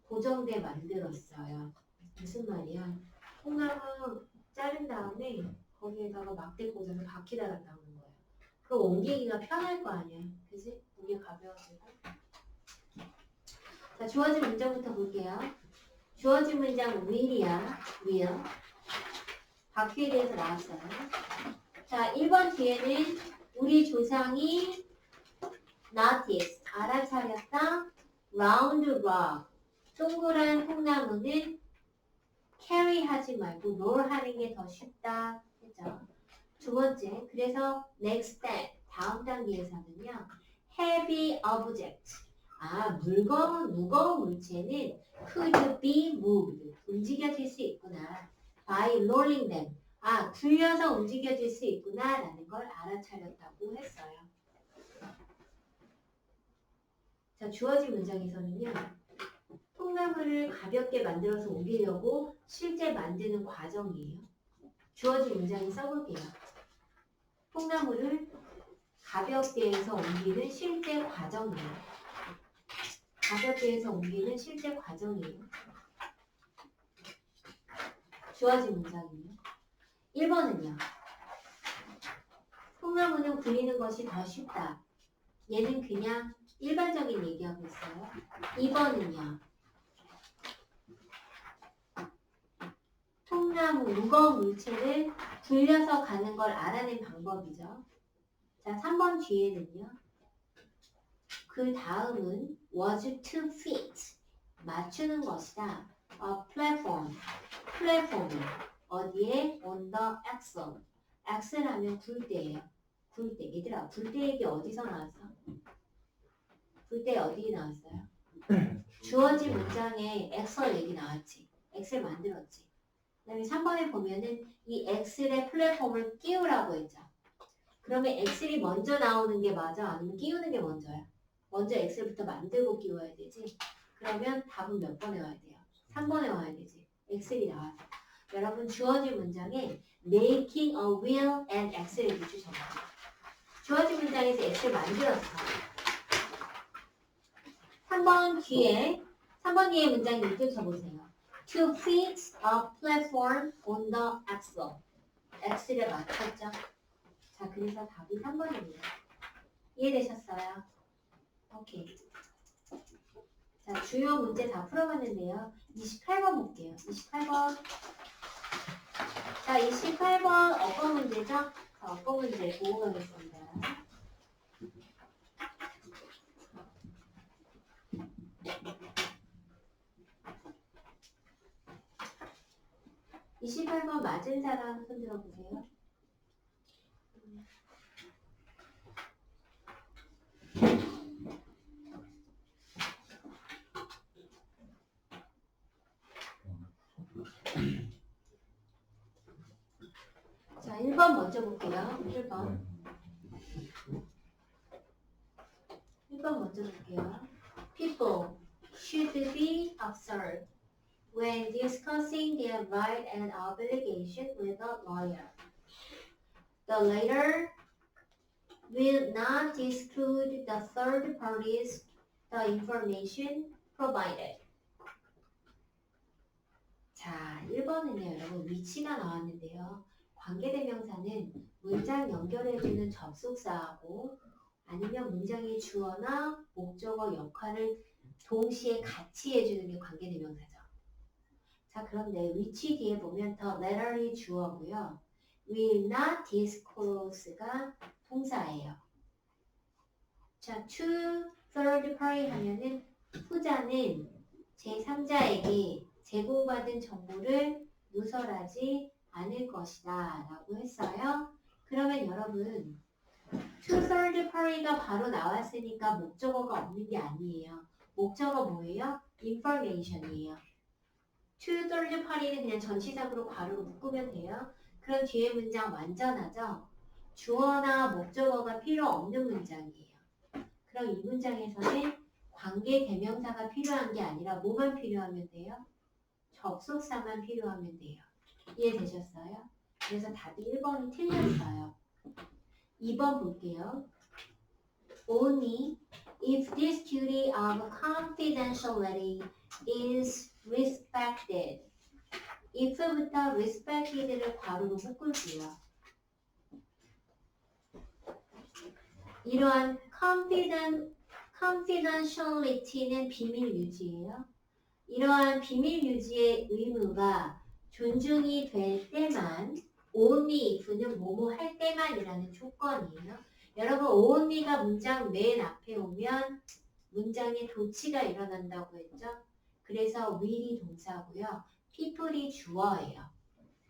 고정대 만들었어요. 무슨 말이야? 콩나물 자른 다음에 거기에다가 막대 꽂아서 바퀴 달았다는 거예요. 그럼 옮기기가 편할 거 아니야. 그지? 무게 가벼워지고. 자, 주어진 문장부터 볼게요. 주어진 문장 will이야. will. 바퀴에 대해서 나왔어요. 자, 1번 뒤에는 우리 조상이 notice, 알아차렸다. round rock, 동그란 콩나무는 carry 하지 말고 roll 하는 게 더 쉽다 했죠. 두 번째, 그래서 next step, 다음 단계에서는요. heavy object, 무거운 물체는 could be moved, 움직여질 수 있구나. by rolling them, 굴려서 움직여질 수 있구나 라는 걸 알아차렸다고 했어요. 자, 주어진 문장에서는요. 콩나물을 가볍게 만들어서 옮기려고 실제 만드는 과정이에요. 주어진 문장에 써볼게요. 콩나물을 가볍게 해서 옮기는 실제 과정이에요. 가볍게 해서 옮기는 실제 과정이에요. 주어진 문장이에요. 1번은요. 콩나물은 굴리는 것이 더 쉽다. 얘는 그냥 일반적인 얘기하고 있어요. 2번은요. 통나무, 무거운 물체를 굴려서 가는 걸 알아낸 방법이죠. 자, 3번 뒤에는요. 그 다음은 was to fit, 맞추는 것이다. platform, 플랫폼을 어디에? on the axle. axle 하면 굴대예요. 굴대. 얘들아, 굴대 얘기 어디서 나왔어? 굴대 어디 나왔어요? 주어진 문장에 엑셀 얘기 나왔지. 엑셀 만들었지. 그 다음에 3번에 보면은 이 엑셀에 플랫폼을 끼우라고 했죠. 그러면 엑셀이 먼저 나오는 게 맞아? 아니면 끼우는 게 먼저야? 먼저 엑셀부터 만들고 끼워야 되지. 그러면 답은 몇 번에 와야 돼요? 3번에 와야 되지. 엑셀이 나와서. 여러분 주어진 문장에 making a wheel and 엑셀을 붙이셔야 돼요. 주어진 문장에서 엑셀 만들었어. 3번 뒤에 문장 읽으셔보세요. To fit a platform on the axle. axle에 맞췄죠? 자, 그래서 답이 3번입니다. 이해되셨어요? 오케이. 자, 주요 문제 다 풀어봤는데요. 28번 볼게요. 28번. 자, 28번 어떤 문제죠? 자, 어떤 문제 보고 가겠습니다. 28번 맞은 사람 손 들어보세요. 자, 1번 먼저 볼게요. 1번. 1번 먼저 볼게요. People should be observed when discussing their right and obligation with a lawyer. The latter will not disclose the third parties the information provided. 자, 1번은요, 여러분 위치가 나왔는데요. 관계대명사는 문장 연결해주는 접속사하고 아니면 문장의 주어나 목적어 역할을 동시에 같이 해주는 게 관계대명사죠. 자, 그런데 위치 뒤에 보면 the letter이 주어고요. will not disclose가 동사예요. 자, to third party 하면은 후자는 제3자에게 제공받은 정보를 누설하지 않을 것이다 라고 했어요. 그러면 여러분 to third party가 바로 나왔으니까 목적어가 없는 게 아니에요. 목적어 뭐예요? information이에요. to third party는 그냥 전치사구로 괄호로 묶으면 돼요. 그럼 뒤에 문장 완전하죠? 주어나 목적어가 필요 없는 문장이에요. 그럼 이 문장에서는 관계 대명사가 필요한 게 아니라 뭐만 필요하면 돼요? 접속사만 필요하면 돼요. 이해되셨어요? 그래서 답이 1번이 틀렸어요. 2번 볼게요. Only if this duty of confidentiality is respected. if부터 respected를 괄호로 묶을게요. 이러한 confidentiality는 비밀 유지예요. 이러한 비밀 유지의 의무가 존중이 될 때만 only if는 뭐뭐 할 때만이라는 조건이에요. 여러분 only가 문장 맨 앞에 오면 문장에 도치가 일어난다고 했죠. 그래서 will이 동사고요. people이 주어예요.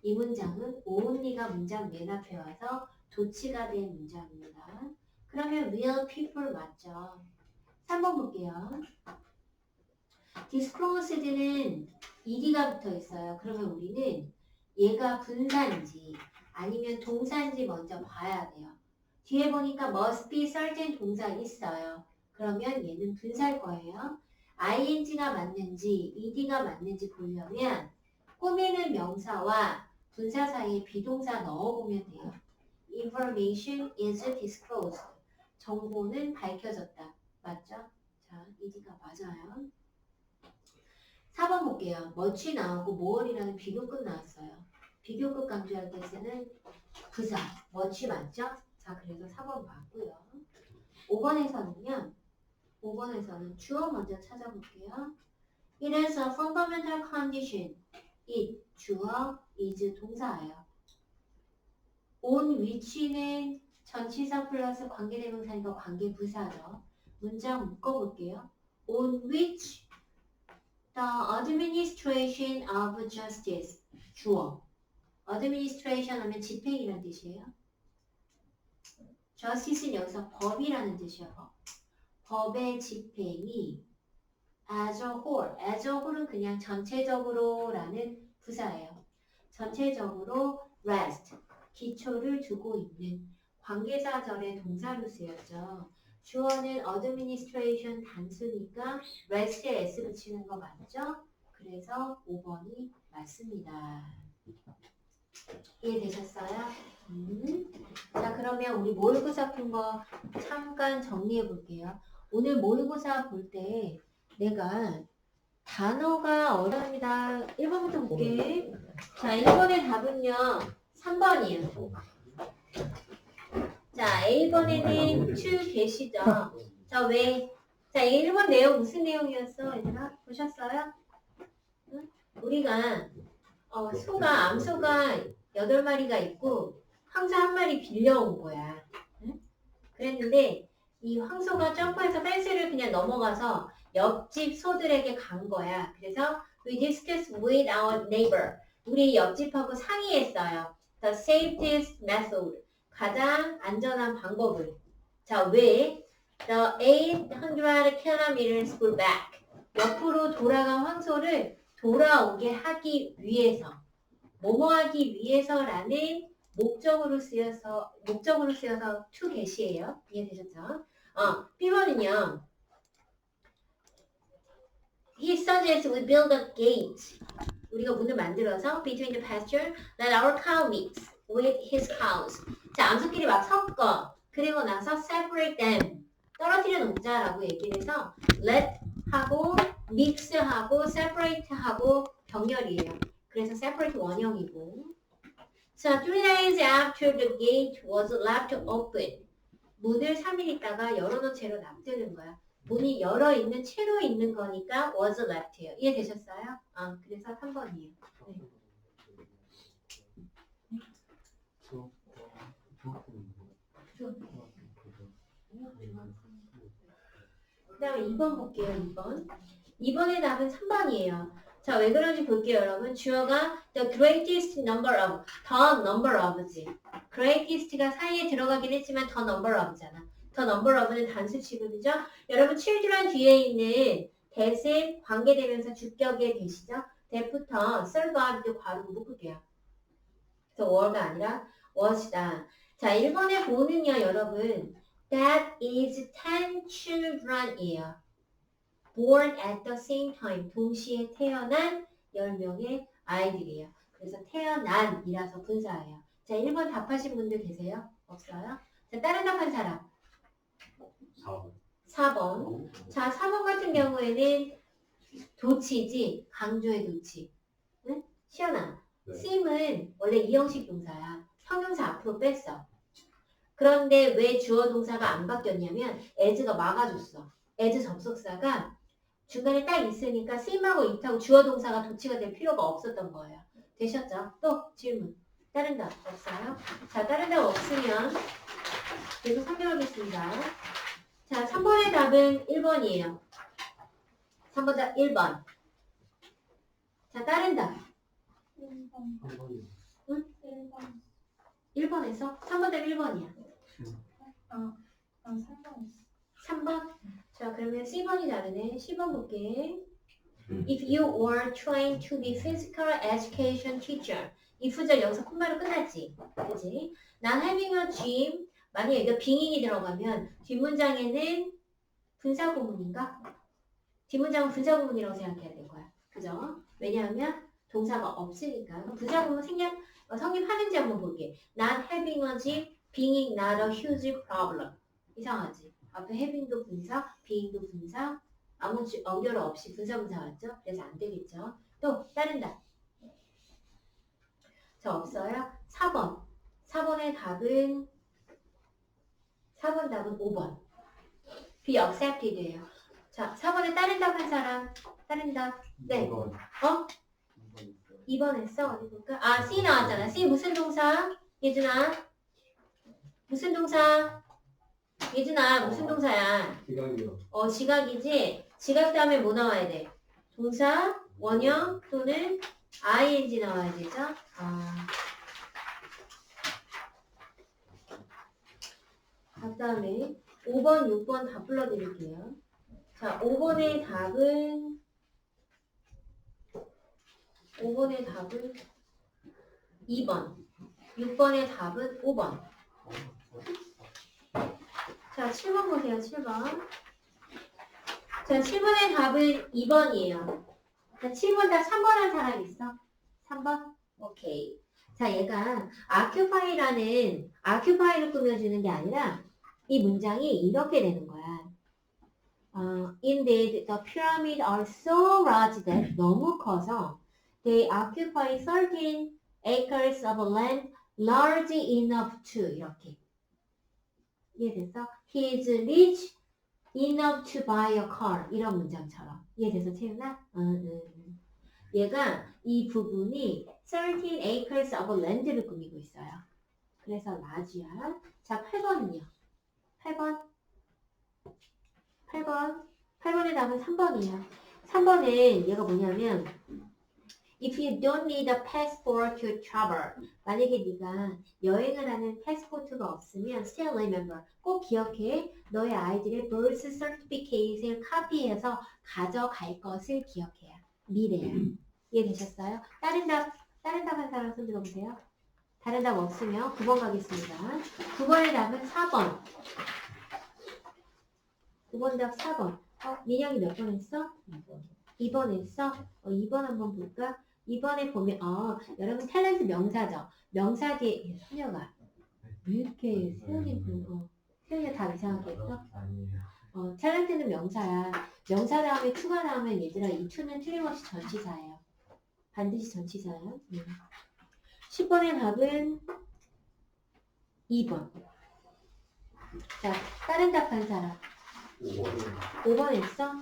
이 문장은 only가 문장 맨 앞에 와서 도치가 된 문장입니다. 그러면 will people 맞죠. 3번 볼게요. disclosed는 ed가 붙어 있어요. 그러면 우리는 얘가 분사인지 아니면 동사인지 먼저 봐야 돼요. 뒤에 보니까 must be certain 동사 있어요. 그러면 얘는 분사일 거예요. ing가 맞는지 ed가 맞는지 보려면 꾸미는 명사와 분사 사이에 비동사 넣어보면 돼요. Information is disclosed. 정보는 밝혀졌다. 맞죠? 자, ed가 맞아요. 4번 볼게요. much 나오고 more이라는 비교급 나왔어요. 비교급 강조할 때 쓰는 부사 much 맞죠? 자, 그래서 4번 봤고요. 5번에서는 주어 먼저 찾아볼게요. It is a fundamental condition. it 주어, is 동사예요. on which는 전치사 플러스 관계대명사니까 관계부사죠. 문장 묶어볼게요. on which the administration of justice 주어. administration 하면 집행이라는 뜻이에요. justice는 여기서 법이라는 뜻이에요. 법의 집행이 as a whole은 그냥 전체적으로 라는 부사예요. 전체적으로 rest, 기초를 두고 있는 관계사절의 동사로 쓰였죠. 주어는 administration 단수니까 rest에 s 붙이는 거 맞죠? 그래서 5번이 맞습니다. 이해되셨어요? 자, 그러면 우리 모의고사 푼 거 잠깐 정리해 볼게요. 오늘 모의고사 볼 때 내가 단어가 어렵습니다. 1번부터 볼게. 자, 1번의 답은요. 3번이에요. 자, A번에는 to 계시죠? 자, 왜? 자, 1번 내용 무슨 내용이었어? 얘들아? 보셨어요? 응? 우리가 암소가 8마리가 있고 황소 1마리 빌려온 거야. 응? 그랬는데 이 황소가 점프해서 펜스를 그냥 넘어가서 옆집 소들에게 간 거야. 그래서 we discussed with our neighbor. 우리 옆집하고 상의했어요. The safest method. 가장 안전한 방법을. 자, 왜? The 800 kilometers for back. 옆으로 돌아간 황소를 돌아오게 하기 위해서. 뭐뭐 하기 위해서라는 목적으로 쓰여서 to get이에요. 이해되셨죠? B번은요. He suggests we build a gate. 우리가 문을 만들어서 between the pasture that our cow meets with his cows. 자, 암소끼리 막 섞어. 그리고 나서 separate them. 떨어뜨려 놓자라고 얘기를 해서 let 하고 mix 하고 separate 하고 병렬이에요. 그래서 separate 원형이고. So 3 days after the gate was left open. 문을 3일 있다가 열어놓은 채로 놔두는 거야. 문이 열어있는 채로 있는 거니까 was left예요. 이해되셨어요? 그래서 3번이에요. 네. 그 다음에 2번 볼게요. 2번의 답은 3번이에요. 자, 왜 그런지 볼게요, 여러분. 주어가 the greatest number of, the number of지. greatest가 사이에 들어가긴 했지만 the number of잖아. the number of는 단수 취급이죠. 여러분, children 뒤에 있는 that은 관계대명사 주격의 that이죠. that부터 survived 괄호 묶을게요. 그래서 were가 아니라 was다. 자, 1번에 보는요, 여러분. That is 10 children이에요. born at the same time. 동시에 태어난 10명의 아이들이에요. 그래서 태어난이라서 분사예요. 자, 1번 답하신 분들 계세요? 없어요? 자, 다른 답한 사람. 4번. 자, 4번 같은 경우에는 도치지, 강조의 도치. 응? 시연아, 네. sim은 원래 이형식 동사야. 형용사 앞으로 뺐어. 그런데 왜 주어 동사가 안 바뀌었냐면 as가 막아줬어. as 접속사가 중간에 딱 있으니까 sim하고 it하고 주어 동사가 도치가 될 필요가 없었던 거예요. 되셨죠? 또 질문. 다른 답 없어요? 자, 다른 답 없으면 계속 설명하겠습니다. 자, 3번의 답은 1번이에요. 3번 답 1번. 자, 다른 답. 1번. 응? 1번에서? 3번 답 1번이야. 3번? 자, 그러면 C번이 다르네. 10번 볼게. If you were trying to be physical education teacher. if절 여기서 콤마로 끝났지. 그지? 난 having a gym. 만약에 여기가 being이 들어가면 뒷문장에는 분사구문인가? 뒷문장은 분사구문이라고 생각해야 될 거야. 그죠? 왜냐하면 동사가 없으니까. 분사구문 성립하는지 한번 볼게. Not having a gym, being not a huge problem. 이상하지? 앞에 having도 분사, being도 분사, 아무 연결 없이 분사 왔죠? 그래서 안 되겠죠? 또 다른 답. 저 없어요? 4번. 4번의 답은 4번 답은 5번. be accepted예요. 자, 4번에 다른 답 한 사람. 다른 답. 네. 2번. 어? 2번 했어? 어디 볼까? 아, C 나왔잖아. C 무슨 동사? 예준아. 무슨 동사? 예준아, 무슨 동사야? 지각이요. 지각이지? 지각 다음에 뭐 나와야 돼? 동사, 원형 또는 ing 나와야 되죠? 그 다음에 5번, 6번 다 불러드릴게요. 자, 5번의 답은 2번. 6번의 답은 5번. 자, 7번 보세요. 7번. 자, 7번의 답은 2번이에요. 자, 7번 답 3번 한 사람 있어? 3번? 오케이. 자, 얘가 occupy를 꾸며주는 게 아니라 이 문장이 이렇게 되는 거야. Indeed, the pyramids are so large that 너무 커서 they occupy 13 acres of land large enough to 이렇게. 이해됐어? He is rich enough to buy a car. 이런 문장처럼. 이해돼서 채우나? 얘가 이 부분이 13 acres of land를 꾸미고 있어요. 그래서 large야. 자, 8번은요. 8번의 답은 3번이에요. 3번은 얘가 뭐냐면 If you don't need a passport to travel. 만약에 네가 여행을 하는 패스포트가 없으면 still remember. 꼭 기억해. 너의 아이들의 birth certificate을 카피해서 가져갈 것을 기억해야. 미래야. 이해되셨어요? 다른 답 한 사람 손 들어보세요. 다른 답 없으면 9번 가겠습니다. 9번의 답은 4번. 9번 답 4번. 민영이 몇 번 했어? 2번 했어? 2번 한번 볼까? 2번에 보면 여러분 탤런트 명사죠. 명사 뒤에 소녀가 왜 이렇게 세훈이가 답 이상하게 했어? 아니에요. 탤런트는 명사야. 명사 다음에 투가 나오면 얘들아 이 투는 틀림없이 전치사예요. 반드시 전치사예요. 10번의 답은 2번. 자, 다른 답 한 사람. 5번 했어?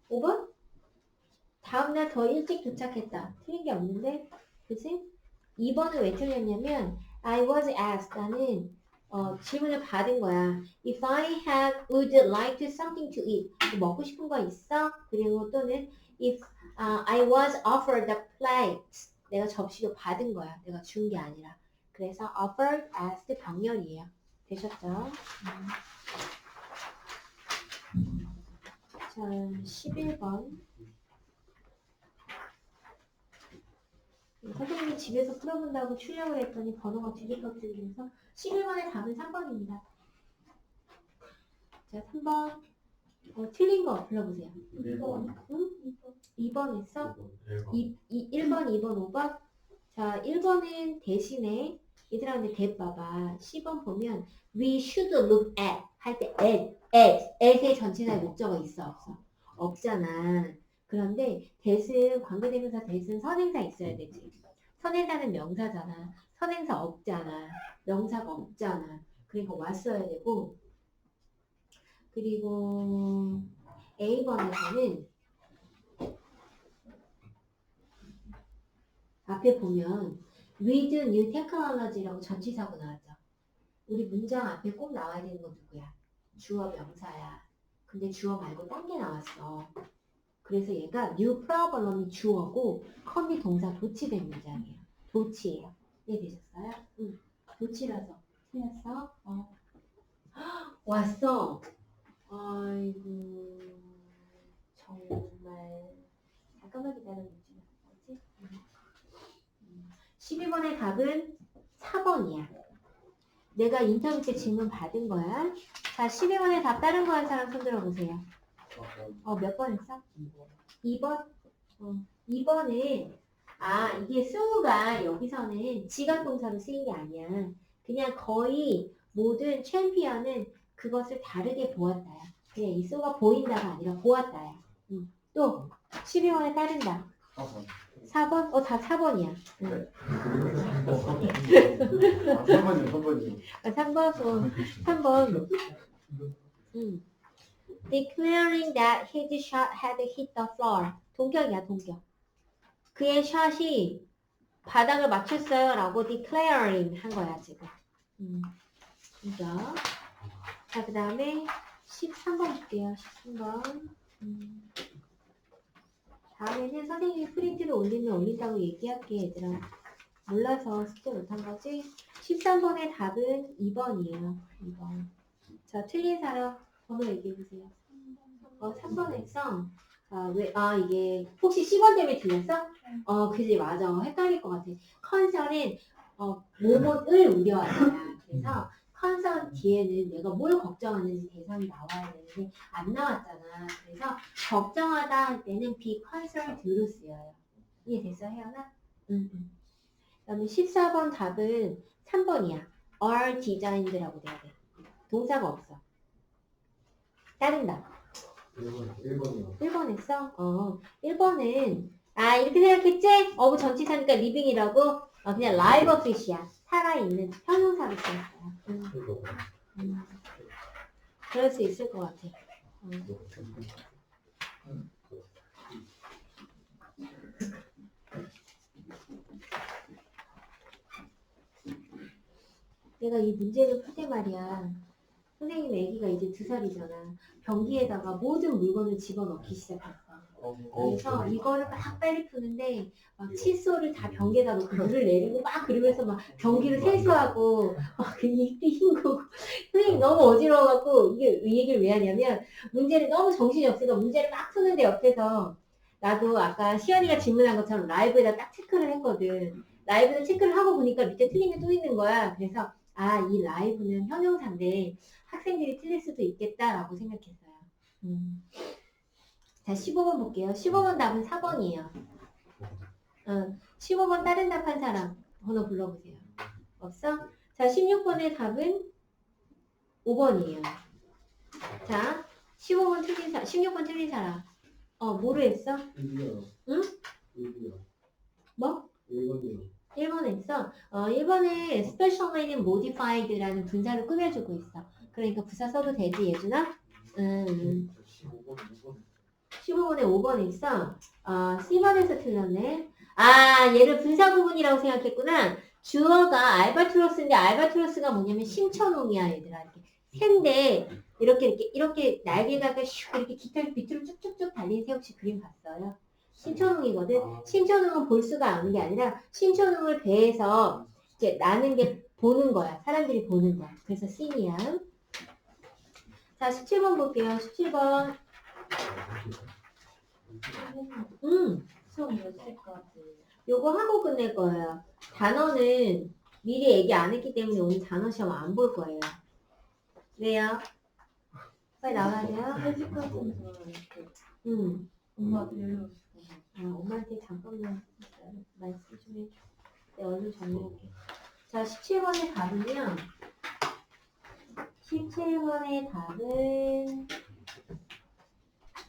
5번? 다음날 더 일찍 도착했다. 틀린 게 없는데? 그치? 2번은 왜 틀렸냐면 I was asked. 나는 질문을 받은 거야. If I would like something to eat. 먹고 싶은 거 있어? 그리고 또는 If I was offered a plate. 내가 접시도 받은 거야. 내가 준 게 아니라. 그래서 offered, asked 병렬이에요. 되셨죠? 자, 11번. 선생님이 집에서 풀어본다고 출력을 했더니 번호가 뒤집어지면서 11번의 답은 3번입니다. 자, 3번. 틀린 거 불러보세요. 1번. 응? 2번 했어? 1번. 1번, 2번, 5번? 자, 1번은 대신에 얘들아 근데 대봐봐. 10번 보면 we should look at 할 때 at의 전치사의 목적어 있어 없어? 없잖아. 그런데 that은 관계대명사 that은 선행사 있어야 되지. 선행사는 명사잖아. 선행사 없잖아. 명사가 없잖아. 그러니까 왔어야 되고 그리고 A번에서는 앞에 보면 with new technology라고 전치사고 나왔죠. 우리 문장 앞에 꼭 나와야 되는 건 누구야? 주어 명사야. 근데 주어 말고 딴 게 나왔어. 그래서 얘가 new problem이 주어고 come이 동사 도치된 문장이에요. 도치예요. 이해되셨어요? 응. 도치라서 틀렸어? 왔어. 아이고 정말 잠깐만 기다려주지. 뭐지? 12번의 답은 4번이야. 내가 인터뷰 때 질문 받은 거야. 자, 12번의 답 다른 거 한 사람 손 들어보세요. 몇 번 했어? 2번? 2번은 이게 수가 여기서는 지각동사로 쓰인 게 아니야. 그냥 거의 모든 챔피언은 그것을 다르게 보았다야. 그냥 이 수가 보인다가 아니라 보았다야. 또 12번에 따른다. 4번? 다 4번이야. 3번이요. 3번. Declaring that his shot had hit the floor. 동격이야, 동격. 그의 샷이 바닥을 맞췄어요. 라고 declaring 한 거야, 지금. 동격. 자, 그 다음에 13번 볼게요. 13번. 다음에는 선생님이 프린트를 올리면 올린다고 얘기할게, 얘들아. 몰라서 숙제 못한 거지? 13번의 답은 2번이에요. 2번. 자, 틀린 사람 번호 얘기해보세요. 3번 했어. 이게 혹시 10번 때문에 틀렸어? 그지, 맞아. 헷갈릴 것 같아. 컨설은 뭐뭐를 우려하잖아. 그래서 컨설 뒤에는 내가 뭘 걱정하는지 대상이 나와야 되는데 안 나왔잖아. 그래서 걱정하다 할 때는 be concerned로 쓰여요. 이해됐어, 혜연아? 응. 그다음에 14번 답은 3번이야. are designed라고 돼야 돼. 동사가 없어. 다른 답. 1번이요. 1번 했어? 1번은 이렇게 생각했지? 전치사니까 living이라고 그냥 live fish야. 살아있는 형용사로 쓰였어요. 그럴 수 있을 것 같아. 내가 이 문제를 풀 때 말이야. 선생님 애기가 이제 2살이잖아. 변기에다가 모든 물건을 집어넣기 시작했어. 그래서 이거를 막 빨리 푸는데 막 칫솔을 다 변기에다 놓고 물을 내리고 막 그러면서 막 변기를 세수하고 막 입도 헹구고 선생님 너무 어지러워갖고 이게 이 얘기를 왜 하냐면 문제를 너무 정신이 없으니까 문제를 막 푸는데 옆에서 나도 아까 시연이가 질문한 것처럼 라이브에다 딱 체크를 했거든. 라이브를 체크를 하고 보니까 밑에 틀린 게 또 있는 거야. 그래서 이 라이브는 형용사인데 학생들이 틀릴 수도 있겠다라고 생각했어요. 자, 15번 볼게요. 15번 답은 4번이에요. 15번 다른 답 한 사람 번호 불러보세요. 없어? 자, 16번의 답은 5번이에요. 자, 15번 틀린 사람, 16번 틀린 사람. 뭐로 했어? 1이요. 응? 1이요. 뭐? 1번이요. 1번 했어? 1번에 specially modified라는 분사를 꾸며주고 있어. 그러니까 부사 써도 되지, 예준아? 15번에 5번 있어. C번에서 틀렸네. 얘를 분사 부분이라고 생각했구나. 주어가 알바트로스인데 알바트로스가 뭐냐면 신천홍이야, 얘들아. 이렇게 새인데 이렇게 날개가 슉 이렇게 깃털 밑으로 쭉쭉쭉 달린 새 혹시 그림 봤어요? 신천홍이거든. 신천홍은 볼 수가 없는 게 아니라 신천홍을 배에서 이렇게 나는 게 보는 거야. 사람들이 보는 거야. 그래서 씬이야. 자, 17번 볼게요. 17번. 시험 몇 시까지? 요거 하고 끝낼 거예요. 단어는 미리 얘기 안 했기 때문에 오늘 단어 시험 안 볼 거예요. 왜요? 빨리 나가야 돼요? 3시까지인 줄 알았는데 엄마 데려오시고 엄마한테 잠깐만 말씀 좀 해줘. 내가 얼른 정리할게. 자, 17번의 답은요. 17번의 답은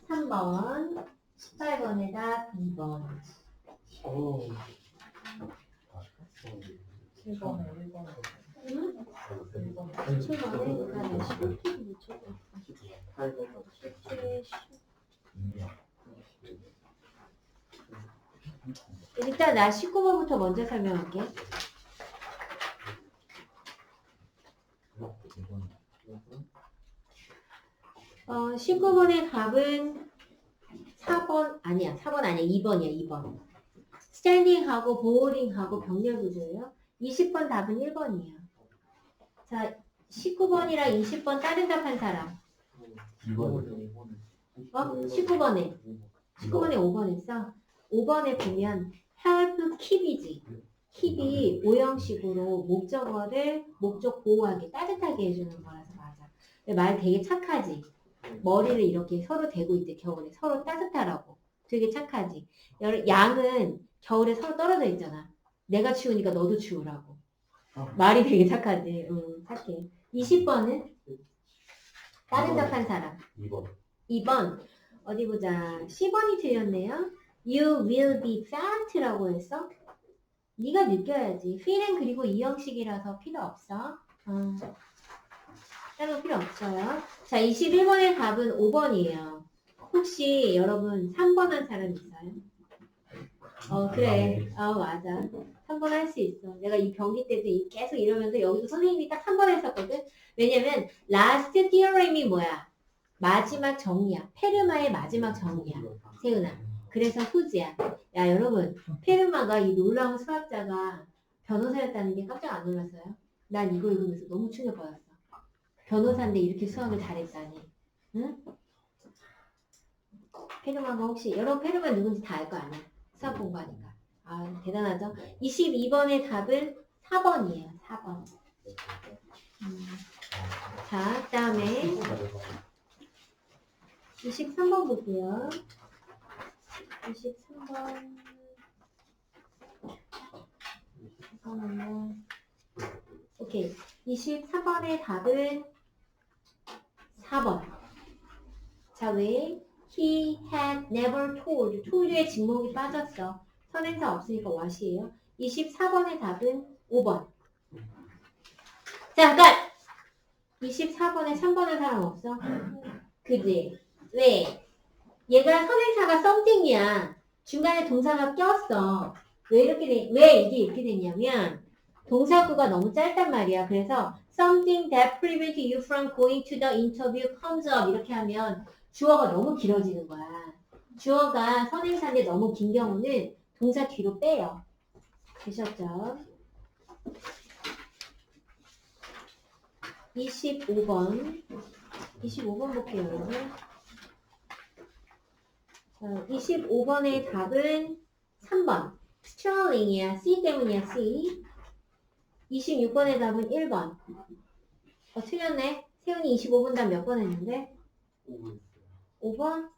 3번, 18번의 답 2번. 1번에 1번에 응? 1번에 17번에 나 시골 묻혀줘. 17, 일단 나 19번부터 먼저 설명할게. 19번의 답은 4번 아니야. 4번 아니야. 2번이야. 2번. 스탠딩하고 보호링하고 병렬 구조예요. 20번 답은 1번이에요. 자, 19번이랑 20번 다른 답 한 사람. 19번에 5번 했어. 5번에 보면 help keep이지. keep이 오형식으로 목적어를 목적 보호하게 따뜻하게 해주는 거라서 맞아. 근데 말 되게 착하지. 머리를 이렇게 서로 대고 있대. 겨울에 서로 따뜻하라고. 되게 착하지. 양은 겨울에 서로 떨어져 있잖아. 내가 추우니까 너도 추우라고. 말이 되게 착하지. 착해. 20번은 다른 답 한 사람. 2번. 어디 보자. 10번이 틀렸네요. You will be fat라고 했어. 네가 느껴야지. feel은 그리고 이 형식이라서 필요 없어. 따로 필요 없어요. 자, 21번의 답은 5번이에요. 혹시 여러분 3번 한 사람 있어요? 그래. 맞아. 3번 할 수 있어. 내가 이 변기 때도 계속 이러면서 여기도 선생님이 딱 3번 했었거든? 왜냐면 last theorem이 뭐야? 마지막 정리야. 페르마의 마지막 정리야. 세훈아. 그래서 후지야. 야, 여러분. 페르마가 이 놀라운 수학자가 변호사였다는 게 깜짝 안 놀랐어요? 난 이거 읽으면서 너무 충격받았어. 변호사인데 이렇게 수학을 잘했다니. 응? 페르마가 혹시 여러분 페르마 누군지 다 알 거 아니야? 수학 공부하니까. 대단하죠? 22번의 답은 4번이에요. 4번. 자, 그 다음에 23번 볼게요. 23번. 잠깐만요. 오케이. 23번의 답은 4번. 자, 왜? He had never told. told의 직목이 빠졌어. 선행사 없으니까 what이에요. 24번의 답은 5번. 자, 잠깐! 24번에 3번의 사람 없어? 그지? 왜? 얘가 선행사가 something이야. 중간에 동사가 꼈어. 왜 이게 이렇게 됐냐면, 동사구가 너무 짧단 말이야. 그래서 something that prevents you from going to the interview comes up 이렇게 하면 주어가 너무 길어지는 거야. 주어가 선행사인데 너무 긴 경우는 동사 뒤로 빼요. 되셨죠? 25번. 25번 볼게요, 여러분. 25번의 답은 3번. 스트롤링이야. C 때문이야, C. 26번의 답은 1번. 틀렸네. 세훈이 25번 답 몇 번 했는데? 5번?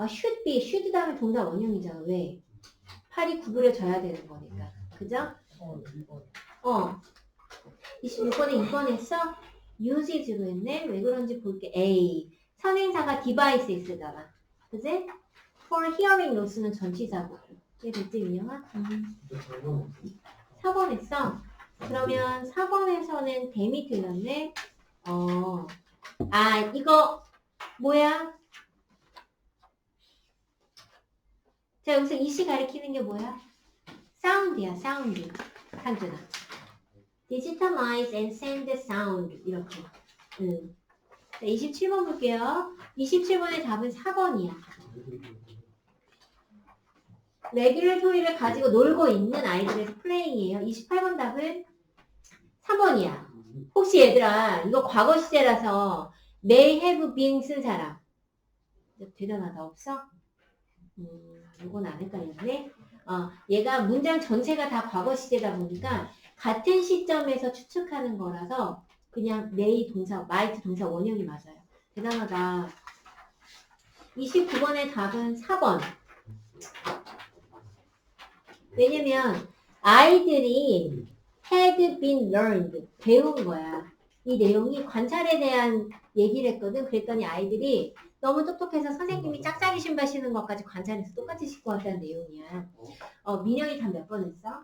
should be. should 다음에 동사 원형이잖아. 왜? 팔이 구부려져야 되는 거니까. 그죠? 26번에 2번 했어? use로 했네? 왜 그런지 볼게. A. 선행사가 device잖아. 그지? for hearing loss는 전치사고. 이게 됐지, 민영아? 4번 했어? 그러면 4번에서는 댐이 틀렸네? 이거 뭐야? 자, 여기서 이씨 가리키는 게 뭐야? 사운드야, 사운드. 한준아. digitalize and send sound. 이렇게. 자, 27번 볼게요. 27번의 답은 4번이야. 레귤레토리를 가지고 놀고 있는 아이들에서 플레잉이에요. 28번 답은 3번이야. 혹시 얘들아, 이거 과거 시제라서 may have been 쓴 사람. 대단하다, 없어? 이건 안 헷갈렸네. 얘가 문장 전체가 다 과거 시제다 보니까 같은 시점에서 추측하는 거라서 그냥 may 동사, might 동사 원형이 맞아요. 대단하다. 29번의 답은 4번. 왜냐면 아이들이 had been learned, 배운 거야. 이 내용이 관찰에 대한 얘기를 했거든. 그랬더니 아이들이 너무 똑똑해서 선생님이 짝짝이 신발 신는 것까지 관찰해서 똑같이 신고 왔다는 내용이야. 민영이 답 몇 번 했어?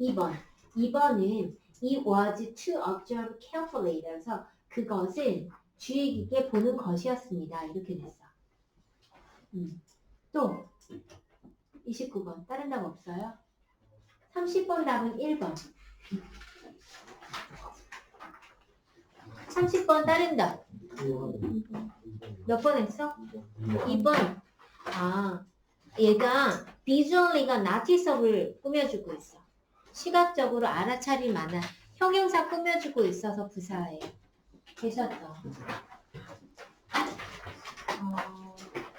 2번. 2번은 it was to observe carefully. 그래서 그것은 주의 깊게 보는 것이었습니다. 이렇게 됐어. 또 29번. 다른 답 없어요? 30번 답은 1번. 30번 다른 답. 몇 번 했어? 2번. 얘가 visually가 notice업을 꾸며주고 있어. 시각적으로 알아차릴 만한 형용사 꾸며주고 있어서 부사예요. 되셨죠?